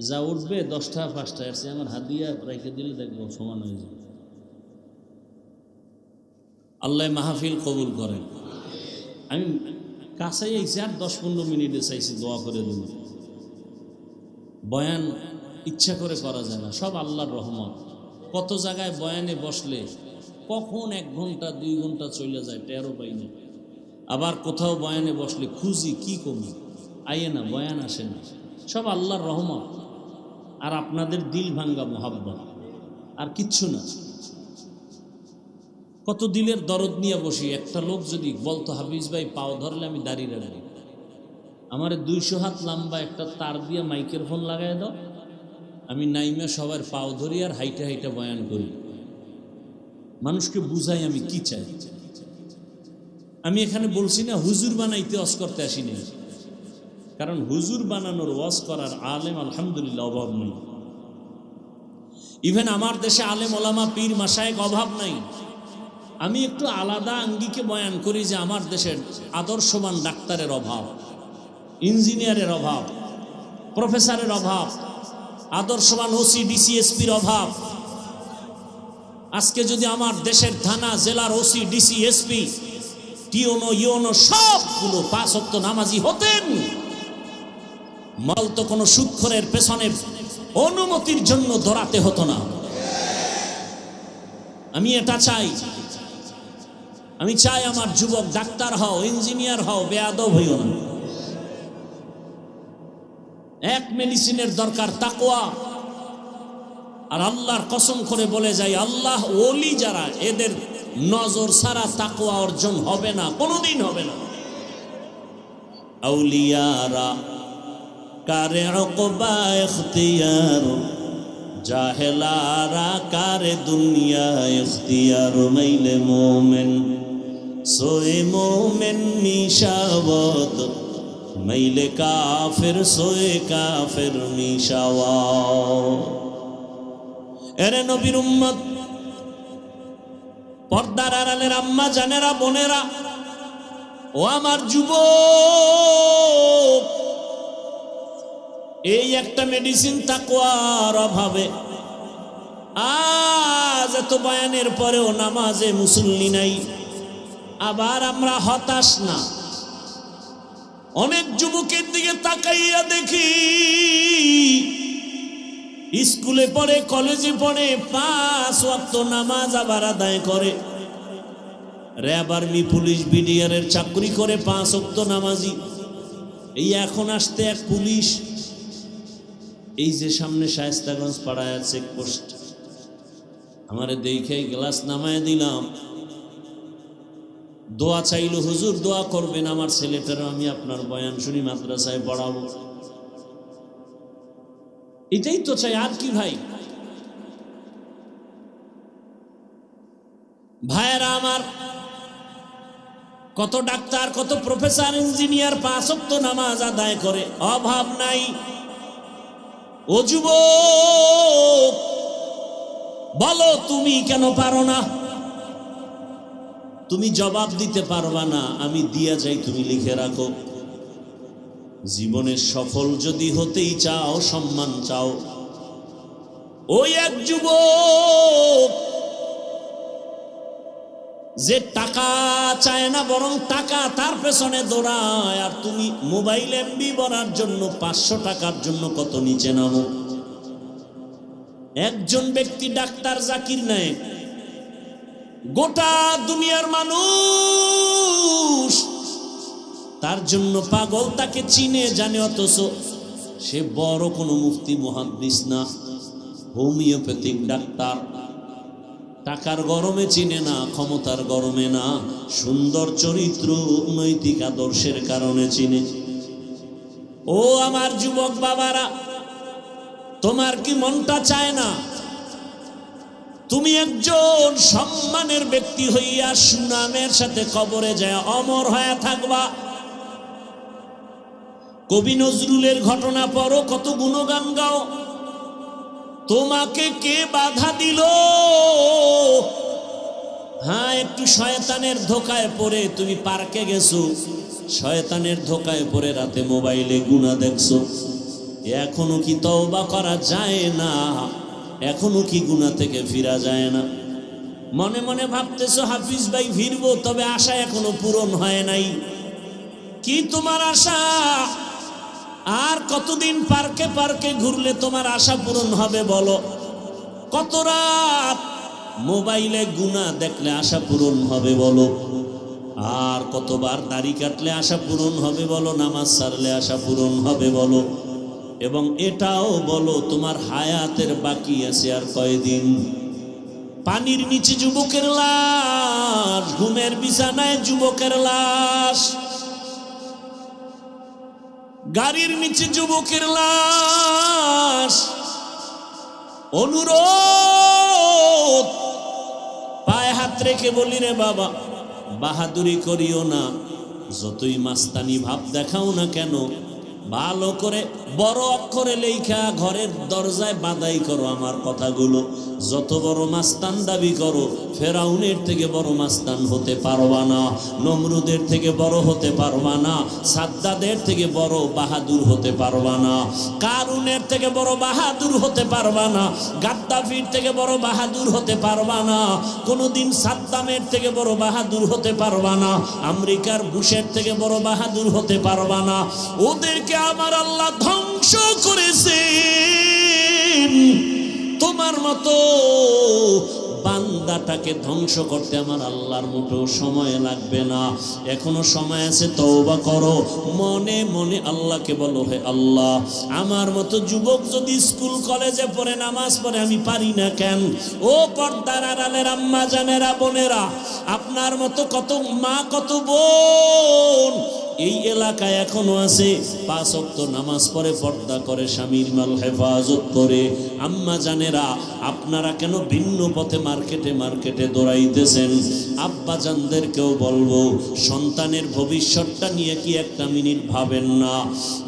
যা উঠবে 10টা 5টা আসছে, আমার হাদিয়া রেখে দিলে দেখবো সমান হয়ে যাবে। আল্লাহ মাহফিল কবুল করেন। আমি কাছে আইছি আর 10-15 মিনিটে চাইছি দোয়া করে দেব। বয়ান ইচ্ছা করে করা যায় না, সব আল্লাহর রহমত। কত জায়গায় বয়ানে বসলে কখন 1 ঘন্টা 2 ঘন্টা চলে যায় টেরও পাই না। আবার কোথাও বয়ানে বসলে খুঁজি কি কমি, আইয়ে না, বয়ান আসে না, সব আল্লাহর রহমত আর আপনাদের দিল ভাঙ্গা মোহাব্বত, আর কিচ্ছু না। কত দিলের দরদ নিয়ে বসি। একটা লোক যদি বলতো হাফিজ ভাই পাও ধরলে আমি দাঁড়িয়ে দাঁড়িয়ে, আমার 200 হাত লম্বা একটা তার দিয়ে মাইকের ফোন লাগাই দাও, আমি নাইমে সবার পাও ধরি আর হাইটা হাইটা বয়ান করি, মানুষকে বুঝাই আমি কি চাই। আমি এখানে বলছি না হুজুর বানাইতে ওয়াজ করতে আসিনি, কারণ হুজুর বানানোর ওয়াজ করার আলেম আলহামদুলিল্লাহ অভাব নেই। ইভেন আমার দেশে আলেম ওলামা পীর মাশায়েখ অভাব নাই। আমি একটু আলাদা আঙ্গিকে বয়ান করি যে আমার দেশের আদর্শবান ডাক্তারের অভাব, ইঞ্জিনিয়ারের অভাব, প্রফেসরের অভাব, আদর্শবান ওসি ডিসি এসপির অভাব। আজকে যদি আমার দেশের থানা জেলার ওসি ডিসি এসপি টিওনো ইওনো সবগুলো 5 ওয়াক্ত নামাজি হতেন, মলতো কোনো সুদখোরের পেছনে অনুমতির জন্য দৌড়াতে হতো না। আমি এটা চাই। আমি চাই আমার যুবক ডাক্তার হও, ইঞ্জিনিয়ার হও, বেয়াদব হইও না। এক মেডিসিনের দরকার তাকওয়া। আর আল্লাহর কসম করে বলে যাই, আল্লাহ ওলি যারা, এদের নজর ছাড়া তাকওয়া অর্জন হবে না, কোনোদিন হবে না। আউলিয়ারা কারে উকবা ইখতিয়ার, জাহেলারা কারে দুনিয়া ইখতিয়ার। মাইলে মোমেন সোয়ে মোমেন মিশাওয়াত, মাইলে কাফের সোয়ে কাফের মিশাওয়াত। এরে নবীর উম্মত, পর্দার আড়ালের আম্মা জানেরা, বোনেরা, ও আমার যুবক, এই একটা মেডিসিন তাকওয়ার অভাবে আজ এত বয়ানের পরেও নামাজে মুসল্লি নাই। আবার আমরা হতাশ না। অনেক যুবকের দিকে তাকাইয়া দেখি, স্কুলে পড়ে, কলেজে পড়ে, 5 ওয়াক্ত নামাজ আবার আদায় করে, র্যাব আর্মি পুলিশ বিডিআরের চাকরি করে, 5 ওয়াক্ত নামাজি। এই এখন আসতে এক পুলিশ, এই যে সামনে শায়েস্তাগঞ্জ পাড়ায় চেকপোস্ট, আমারে দেখে গ্লাস নামায় দিলাম, দোয়া চাইলো, হুজুর দোয়া করবেন আমার ছেলেটারও আমি আপনার বয়ান শুনি মাদ্রাসায় পড়াবো। এটাই তো চাই, আর কি ভাই? ভাইয়েরা আমার, কত ডাক্তার, কত প্রফেসর, ইঞ্জিনিয়ার 5 ওয়াক্ত নামাজ আদায় করে, অভাব নাই। ও যুবক, বলো তুমি কেন পারো না? তুমি জবাব দিতে পারবা না, আমি দিয়া যাই, তুমি লিখে রাখো। জীবনে সফল যদি হতেই চাও, সম্মান চাও, ওই এক যুবক যে টাকা চায় না, বরং টাকা তার পেছনে দৌড়ায়। আর তুমি মোবাইল এমবি ভরার জন্য 500 টাকার জন্য কত নিচে নামো। একজন ব্যক্তি ডাক্তার জাকির নায়েক, গোটা দুনিয়ার মানুষ তার জন্য পাগল, তাকে চিনে জানে, অথচ সে বড় কোনো মুফতি মুহাদ্দিস না, হোমিওপ্যাথিক ডাক্তার। টাকার গরমে চিনে না, ক্ষমতার গরমে না, সুন্দর চরিত্র নৈতিক আদর্শের কারণে চিনে। ও আমার যুবক বাবারা, তোমার কি মনটা চায় না তুমি একজন সম্মানের ব্যক্তি হইয়া সুনামের সাথে কবরে যায় অমর হয়ে থাকবা? কবি নজরুলের ঘটনা পড়ো, কত গুণগান গাও। তোমাকে কে বাধা দিল? হ্যাঁ, একটু শয়তানের ধোকায় পড়ে তুমি পার্কে গেছো, শয়তানের ধোকায় পড়ে রাতে মোবাইলে গুনাহ দেখছো। এখনো কি তওবা করা যায় না? এখনো কি গুনাহ থেকে ফিরা যায় না? মনে মনে ভাবতেছো হাফিজ ভাই ফিরবো, তবে আশা এখনো পূরণ হয় নাই। কি তোমার আশা? আর কতদিন পার্কে পার্কে ঘুরলে তোমার আশা পূরণ হবে বলো? কত রাত মোবাইলে গুনাহ দেখলে আশা পূরণ হবে বলো? আর কতবার দাড়ি কাটলে আশা পূরণ হবে বলো? নামাজ ছাড়লে আশা পূরণ হবে বলো? এবং এটাও বলো তোমার হায়াতের বাকি আছে আর কয়দিন? পানির নিচে যুবকের লাশ, ঘুমের বিছানায় যুবকের লাশ, গাড়ির নিচে যুবকের লাশ। অনুরোধ, পায়ে হাত রেখে বলি রে বাবা, বাহাদুরি করিও না, যতই মাস্তানি ভাব দেখাও না কেন, ভালো করে বড় অক্ষরে লেখা ঘরের দরজায় বাঁধাই করো আমার কথাগুলো। যত বড় মাস্তান দাবি করো, ফেরাউনের থেকে বড় মাস্তান হতে পারবা না, নমরুদের থেকে বড় হতে পারবা না, সাদ্দাদের থেকে বড় বাহাদুর হতে পারবা না, কারুনের থেকে বড় বাহাদুর হতে পারবা না, গাদ্দাফির থেকে বড় বাহাদুর হতে পারবা না, কোনোদিন সাদ্দামের থেকে বড় বাহাদুর হতে পারবা না, আমেরিকার বুশের থেকে বড় বাহাদুর হতে পারবা না। ওদেরকে আমার আল্লাহ ধ্বংস করেছেন। তোমার মতো বান্দাটাকে ধ্বংস করতে আমার আল্লাহর মোটেও সময় লাগবে না। এখনো সময় আছে, তওবা করো। মনে মনে আল্লাহকে বলো, হে আল্লাহ, আমার মতো যুবক যদি স্কুল কলেজে পড়ে নামাজ পড়ে আমি পারি না কেন? ও পর্দার আড়ালের আম্মা জানেরা, বোনেরা, আপনার মতো কত মা, কত বোন এই এলাকায় এখনো আছে, 5 ওয়াক্ত নামাজ পড়ে, পর্দা করে, স্বামীর মাল হেফাজত করে। আম্মা জানেরা, আপনারা কেন ভিন্ন পথে মার্কেটে মার্কেটে দৌড়াইতেছেন? আব্বা জানদেরকেও বলবো, সন্তানের ভবিষ্যৎটা নিয়ে কি একটা মিনিট ভাবেন না?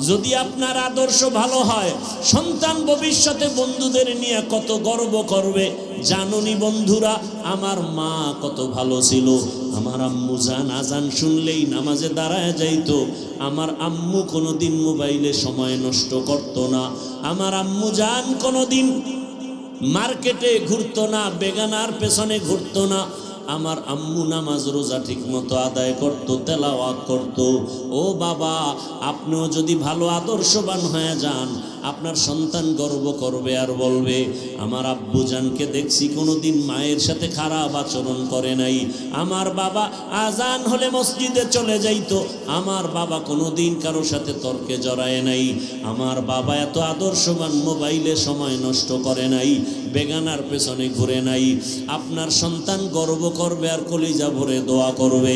যদি আপনার আদর্শ ভালো হয়, সন্তান ভবিষ্যতে বন্ধুদের নিয়ে কত গর্ব করবে। জানুনি বন্ধুরা, আমার মা কত ভালো ছিল। আমার আম্মু জান আজান শুনলেই নামাজে দাঁড়ায় যাইতো। আমার আম্মু কোনোদিন মোবাইলে সময় নষ্ট করতো না। আমার আম্মু জান কোনোদিন মার্কেটে ঘুরতো না, বেগানার পেছনে ঘুরতো না। আমার আম্মু নামাজ রোজা ঠিক মতো আদায় করতো, তেলাওয়াত করতো। ও বাবা, আপনিও যদি ভালো আদর্শবান হয়ে যান, আপনার সন্তান গর্ব করবে আর বলবে, আমার আব্বু জানকে দেখছি কোনোদিন মায়ের সাথে খারাপ আচরণ করে নাই। আমার বাবা আজান হলে মসজিদে চলে যাইতো। আমার বাবা কোনোদিন কারো সাথে তর্কে জড়ায় নাই। আমার বাবা এত আদর্শবান, মোবাইলে সময় নষ্ট করে নাই, বেগানার পেছনে ঘুরে নাই। আপনার সন্তান গর্ব করবে আর কলিজা ভরে দোয়া করবে।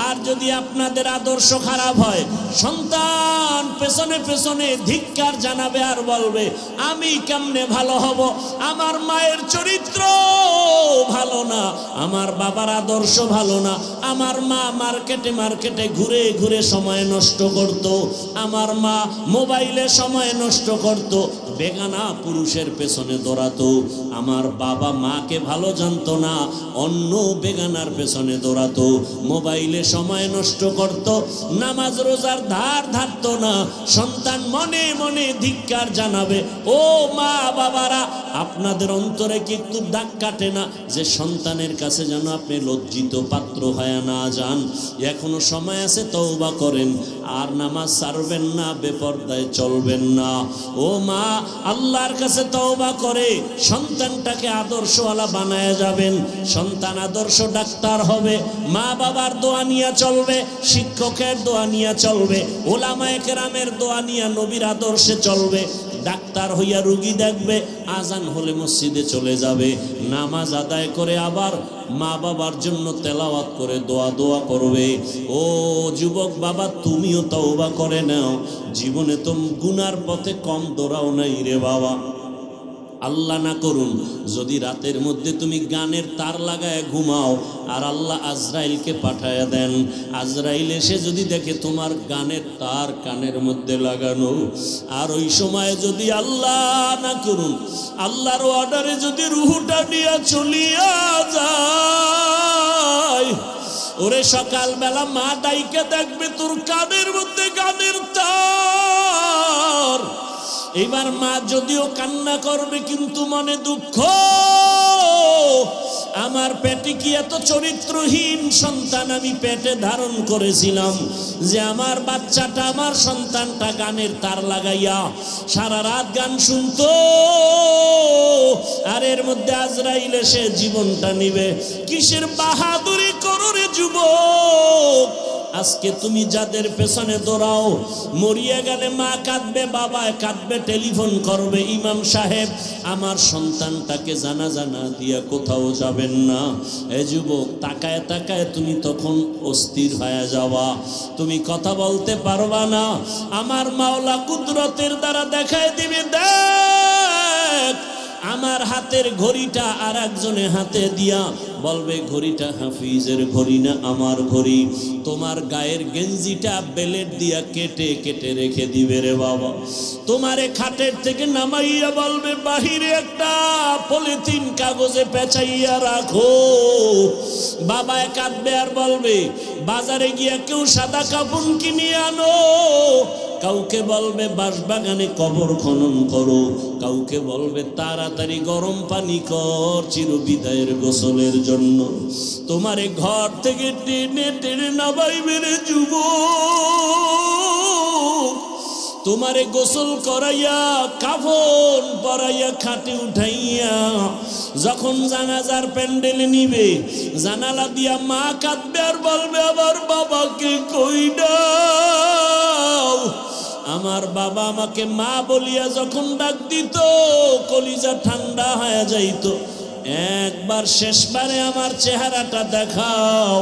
আর যদি আপনাদের আদর্শ খারাপ হয়, সন্তান পেছনে পেছনে ধিক্কার জানাবে আর বলবে, আমি কেমনে ভালো হব? আমার মায়ের চরিত্র ভালো না, আমার বাবার আদর্শ ভালো না। আমার মা মার্কেটে মার্কেটে ঘুরে ঘুরে সময় নষ্ট করত, আমার মা মোবাইলে সময় নষ্ট করত, বেগানা পুরুষের পেছনে দৌড়াতো। আমার বাবা মাকে ভালো জানতো না, অন্য বেগানার পেছনে দৌড়াতো, মোবাইলে সময় নষ্ট করত, নামাজ রোজার ধার ধারতো না। সন্তান মনে মনে ধিক্কার জানাবে। ও মা বাবারা, আপনাদের অন্তরে কি একটু দাগ কাটে না যে সন্তানের কাছে যেন আপনি লজ্জিত পাত্র হয়ে না যান? এখনো সময় আছে, তওবা করেন, আর নামাজ ছাড়বেন না, বেপরদায় চলবেন না। ও মা, আল্লাহর কাছে তওবা করে সন্তানটাকে আদর্শওয়ালা বানায় যাবেন। সন্তান আদর্শ ডাক্তার হবে, মা বাবার দোয়া নিয়ে চলবে, শিক্ষকের দোয়া নিয়ে চলবে, ওলামায়ে কেরামের দোয়া নিয়ে নবীর আদর্শে চলবে। ডাক্তার হইয়া রুগী দেখবে, আজান হলে মসজিদে চলে যাবে, নামাজ আদায় করে আবার মা বাবার জন্য তেলাওয়াত করে দোয়া করবে। ও যুবক বাবা, তুমিও তওবা করে নাও, জীবনে তো গুনার পথে কম দৌড়াও নাই রে বাবা। আল্লাহ না করুন যদি রাতের মধ্যে তুমি গানের তার লাগায় ঘুমাও আর আল্লাহ আজরাইলকে পাঠায়া দেন, আজরাইল এসে যদি দেখে তোমার গানের তার কানের মধ্যে লাগানো, আর ওই সময় যদি আল্লাহ না করুন আল্লাহর অর্ডারে যদি রুহুটা নিয়ে চলিয়া যায়, ওরে সকালবেলা মা ডাইকে দেখবে তোর কানের মধ্যে গানের তার। এবার মা যদিও কান্না করবে কিন্তু মনে দুঃখ, আমার পেটে কি এত চরিত্রহীন সন্তান আমি পেটে ধারণ করেছিলাম যে আমার বাচ্চাটা, আমার সন্তানটা গানের তার লাগাইয়া সারা রাত গান শুনতো, আর এর মধ্যে আজরাইল এসে জীবনটা নিবে। কিসের বাহাদুরি করো রে যুবক। আজকে তুমি যাদের পেছনে দৌড়াও, মরিয়া গেলে মা কাঁদবে, বাবা কাঁদবে, টেলিফোন করবে, ইমাম সাহেব আমার সন্তানটাকে জানাজা না দিয়া কোথাও যাবেন না। এ যুবক, তাকায় তাকায় তুমি তখন অস্থির হয়ে যাওয়া, তুমি কথা বলতে পারবা না। আমার মাওলা কুদরতের দ্বারা দেখায় দিবে, দেখ আমার হাতের ঘড়িটা আর একজনের হাতে দিয়া বলবে ঘড়িটা হাফিজের ঘড়ি না আমার ঘড়ি। তোমার গায়ের গেঞ্জিটা বেলেট দিয়া কেটে কেটে রেখে দিবে রে বাবা। তোমারে খাটের থেকে নামাইয়া বলবে বাহিরে একটা পলিথিন কাগজে পেঁচাইয়া রাখো। বাবা কাঁদবে আর বলবে বাজারে গিয়া কেউ সাদা কাপড় কিনে আনো। কাউকে বলবে বাঁশবাগানে কবর খনন করো, কাউকে বলবে তাড়াতাড়ি গরম পানি কর চিরবিদায়ের গোসলের জন্য। তোমারে ঘর থেকে টেনে টেনে নামাইবে রে যুবক। তোমারে গোসল করাইয়া কাফন পরাইয়া খাটে উঠাইয়া যখন জানাজার প্যান্ডেলে নিবে, জানালা দিয়া মা কাঁদবে আর বলবে আমার বাবাকে কই দাও। আমার বাবা আমাকে মা বলিয়া যখন ডাক দিত কলিজা ঠান্ডা হয়ে যাইত। একবার শেষবারে আমার চেহারাটা দেখাও,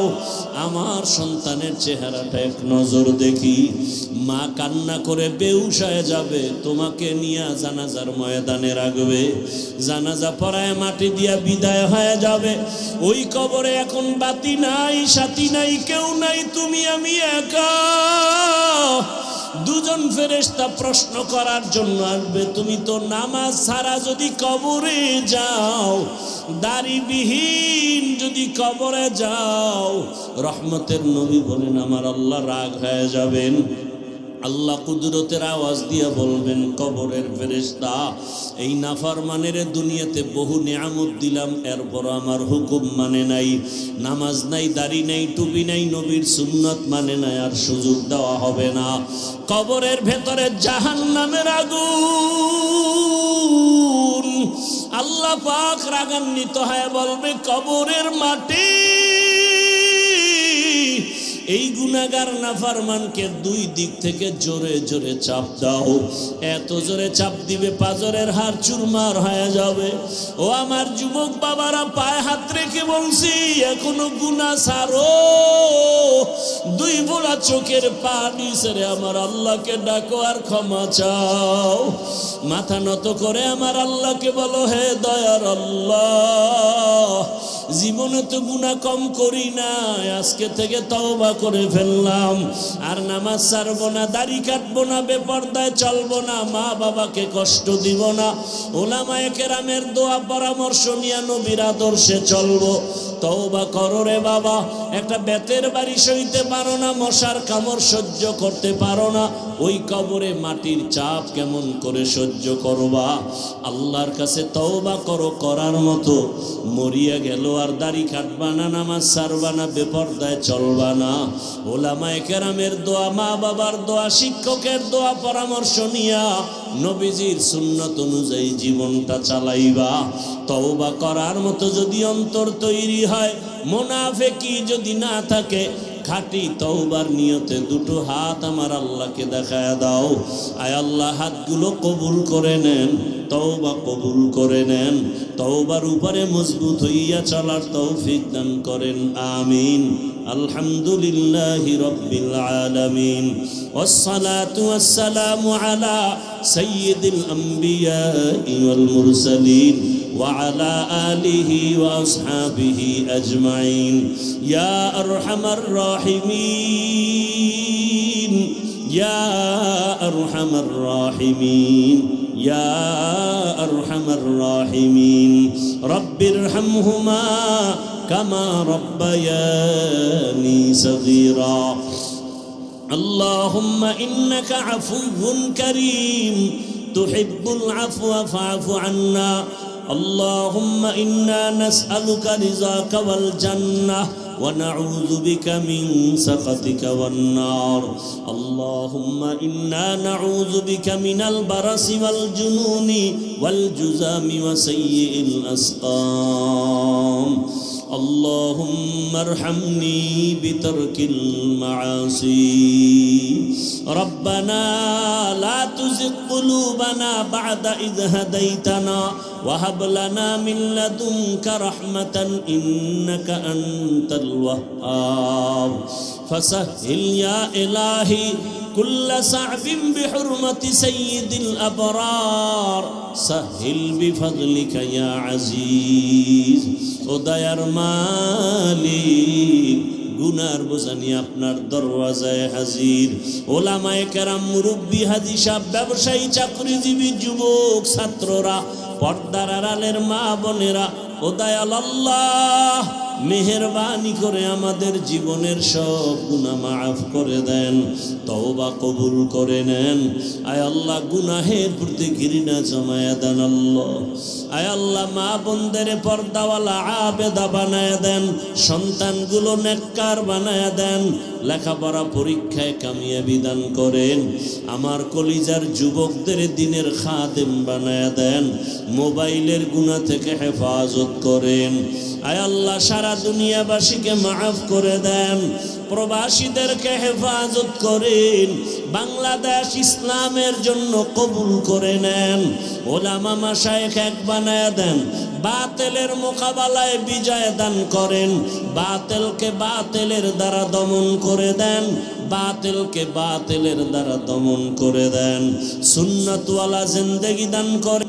আমার সন্তানের চেহারাটা এক নজর দেখি। মা কান্না করে বেহুশ হয়ে যাবে, তোমাকে নিয়ে জানাজার ময়দানে রাখবে, জানাজা পড়ায় মাটি দিয়া বিদায় হয়ে যাবে। ওই কবরে এখন বাতি নাই, সাথী নাই, কেউ নাই, তুমি আমি একা। দুজন ফেরেশতা প্রশ্ন করার জন্য আসবে, তুমি তো নামাজ ছাড়া যদি কবরে যাও, দাড়িবিহীন যদি কবরে যাও, রহমতের নবী বলেন আমার আল্লাহ রাগ হয়ে যাবেন। আল্লাহ কুদরতের আওয়াজ দিয়ে বলবেন কবরের ফেরেশতা, এই নাফরমানের দুনিয়াতে বহু নিয়ামত দিলাম, এরপর আমার হুকুম মানে নাই, নামাজ নাই, দাড়ি নাই, টুপি নাই, নবীর সুন্নত মানে নাই, আর সুযোগ দেওয়া হবে না। কবরের ভেতরে জাহান্নামের আগুন। আল্লাহ পাক রাগান্বিত হয়ে বলবে কবরের মাটি এই গুনাহগার নাফরমানকে দুই দিক থেকে জোরে জোরে চাপ দাও। এত জোরে চাপ দিবে পাজরের হাড় চুরমার হয়ে যাবে। ও আমার যুবক বাবারা, পায়ে হাত রেখে বলছি এখনো গুনাহ ছাড়ো। দুই ফোঁটা চোখের পানি ছেড়ে আমার আল্লাহকে ডাকো আর ক্ষমা চাও। মাথা নত করে আমার আল্লাহকে বলো, হে দয়ার আল্লাহ, জীবনে তো গুনাহ কম করি না, আজকে থেকে তওবা করে ফেললাম, আর নামাজ ছাড়বো না, দাড়ি কাটবো না, বেপরদায় চলবো না, মা বাবাকে কষ্ট দিব না, ওলামায়ে কেরামের দোয়া পরামর্শ নিয়ে নবীর আদর্শে চলবো। তওবা করো রে বাবা। একটা বেতের বাড়ি সইতে পারো না, মশার কামড় সহ্য করতে পারো না, ওই কবরে মাটির চাপ কেমন করে সহ্য করবা? আল্লাহর কাছে তওবা করো করার মতো। মরিয়া গেল আর দাড়ি কাটবা না, নামাজ ছাড়বা না, বেপরদায় চলবা না, ওলামায়ে কেরামের দোয়া, মা বাবার দোয়া, শিক্ষকের দোয়া পরামর্শ নিয়া নবীজির সুন্নত অনুযায়ী জীবনটা চালাইবা। তওবা করার মতো যদি অন্তর তৈরি হয়, মুনাফিকি যদি না থাকে, খাঁটি তওবার নিয়তে দুটো হাত আমার আল্লাহকে দেখায় দাও। আয় আল্লাহ, হাতগুলো কবুল করে নেন, তওবা কবুল করে নেন, তওবার উপরে মজবুত হইয়া চলার তৌফিক দান করেন, আমিন। আলহামদুলিল্লাহি রাব্বিল আলামিন, ওয়াসসালাতু ওয়াসসালামু আলা সাইয়্যিদিল আমবিয়া ওয়াল মুরসালিন ওয়া আলা আলিহি ওয়া আসহাবিহি আজমাইন। ইয়া আরহামার রাহিমিন, ইয়া আরহামার রাহিমিন, ইয়া আরহামার রাহিমিন। রব্বিরহামহুমা কামা রব্বায়ানি সগীরা। আল্লাহুম্মা ইন্নাকা আফুউন কারীম তুহিব্বুল আফওয়া ফা'ফু আন্না। আল্লাহুম্মা ইন্না নাসআলুকা রিযাকা ওয়াল জান্নাহ ونعوذ بك من سخطك والنار. اللهم إنا نعوذ بك من البرص والجنون والجذام وسيء الأسقام. اللهم ارحمني بترك المعاصي. ربنا لا تزغ قلوبنا بعد إذ هديتنا وهب لنا من لدنك رحمة إنك أنت الوهاب. فسهل يا إلهي كل صعب بحرمة سيد الأبرار. سهل بفضلك يا عزيز. ও দয়ার মালিক, গুনার বোঝা নিয়ে আপনার দরওয়াজায় হাজির। ওলামায়ে কেরাম, মুরব্বী, হাজী সাহেব, ব্যবসায়ী, চাকরিজীবী, যুবক, ছাত্ররা, পর্দার আড়ালের মা বোনেরা, ও দয়াল আল্লাহ, মেহেরবানি করে আমাদের জীবনের সব গুনাহ মাফ করে দেন, তওবা কবুল করে নেন। আয় আল্লাহ, গুনাহের প্রতি ঘৃণা জমায়া দেন আল্লাহ। আয় আল্লাহ, মা বোনদের পর্দাওয়ালা আবেদা বানায়া দেন, সন্তানগুলো নেককার বানায়া দেন, লেখাপড়া পরীক্ষায় কামিয়াবি দান করেন। আমার কলিজার যুবকদের দিনের খাদেম বানায়া দেন, মোবাইলের গুনাহ থেকে হেফাজত করেন। আয় আল্লাহ, সারা দুনিয়াবাসীকে মাফ করে দেন, প্রবাসীদেরকে হেফাজত করেন, বাংলাদেশ ইসলামের জন্য কবুল করে নেন। ওলামা মাশায়েখ এক বানায়া দেন, বাতিলের মোকাবেলায় বিজয় দান করেন, বাতিলকে বাতিলের দ্বারা দমন করে দেন, বাতিলকে বাতিলের দ্বারা দমন করে দেন, সুন্নাতওয়ালা জিন্দেগি দান করেন।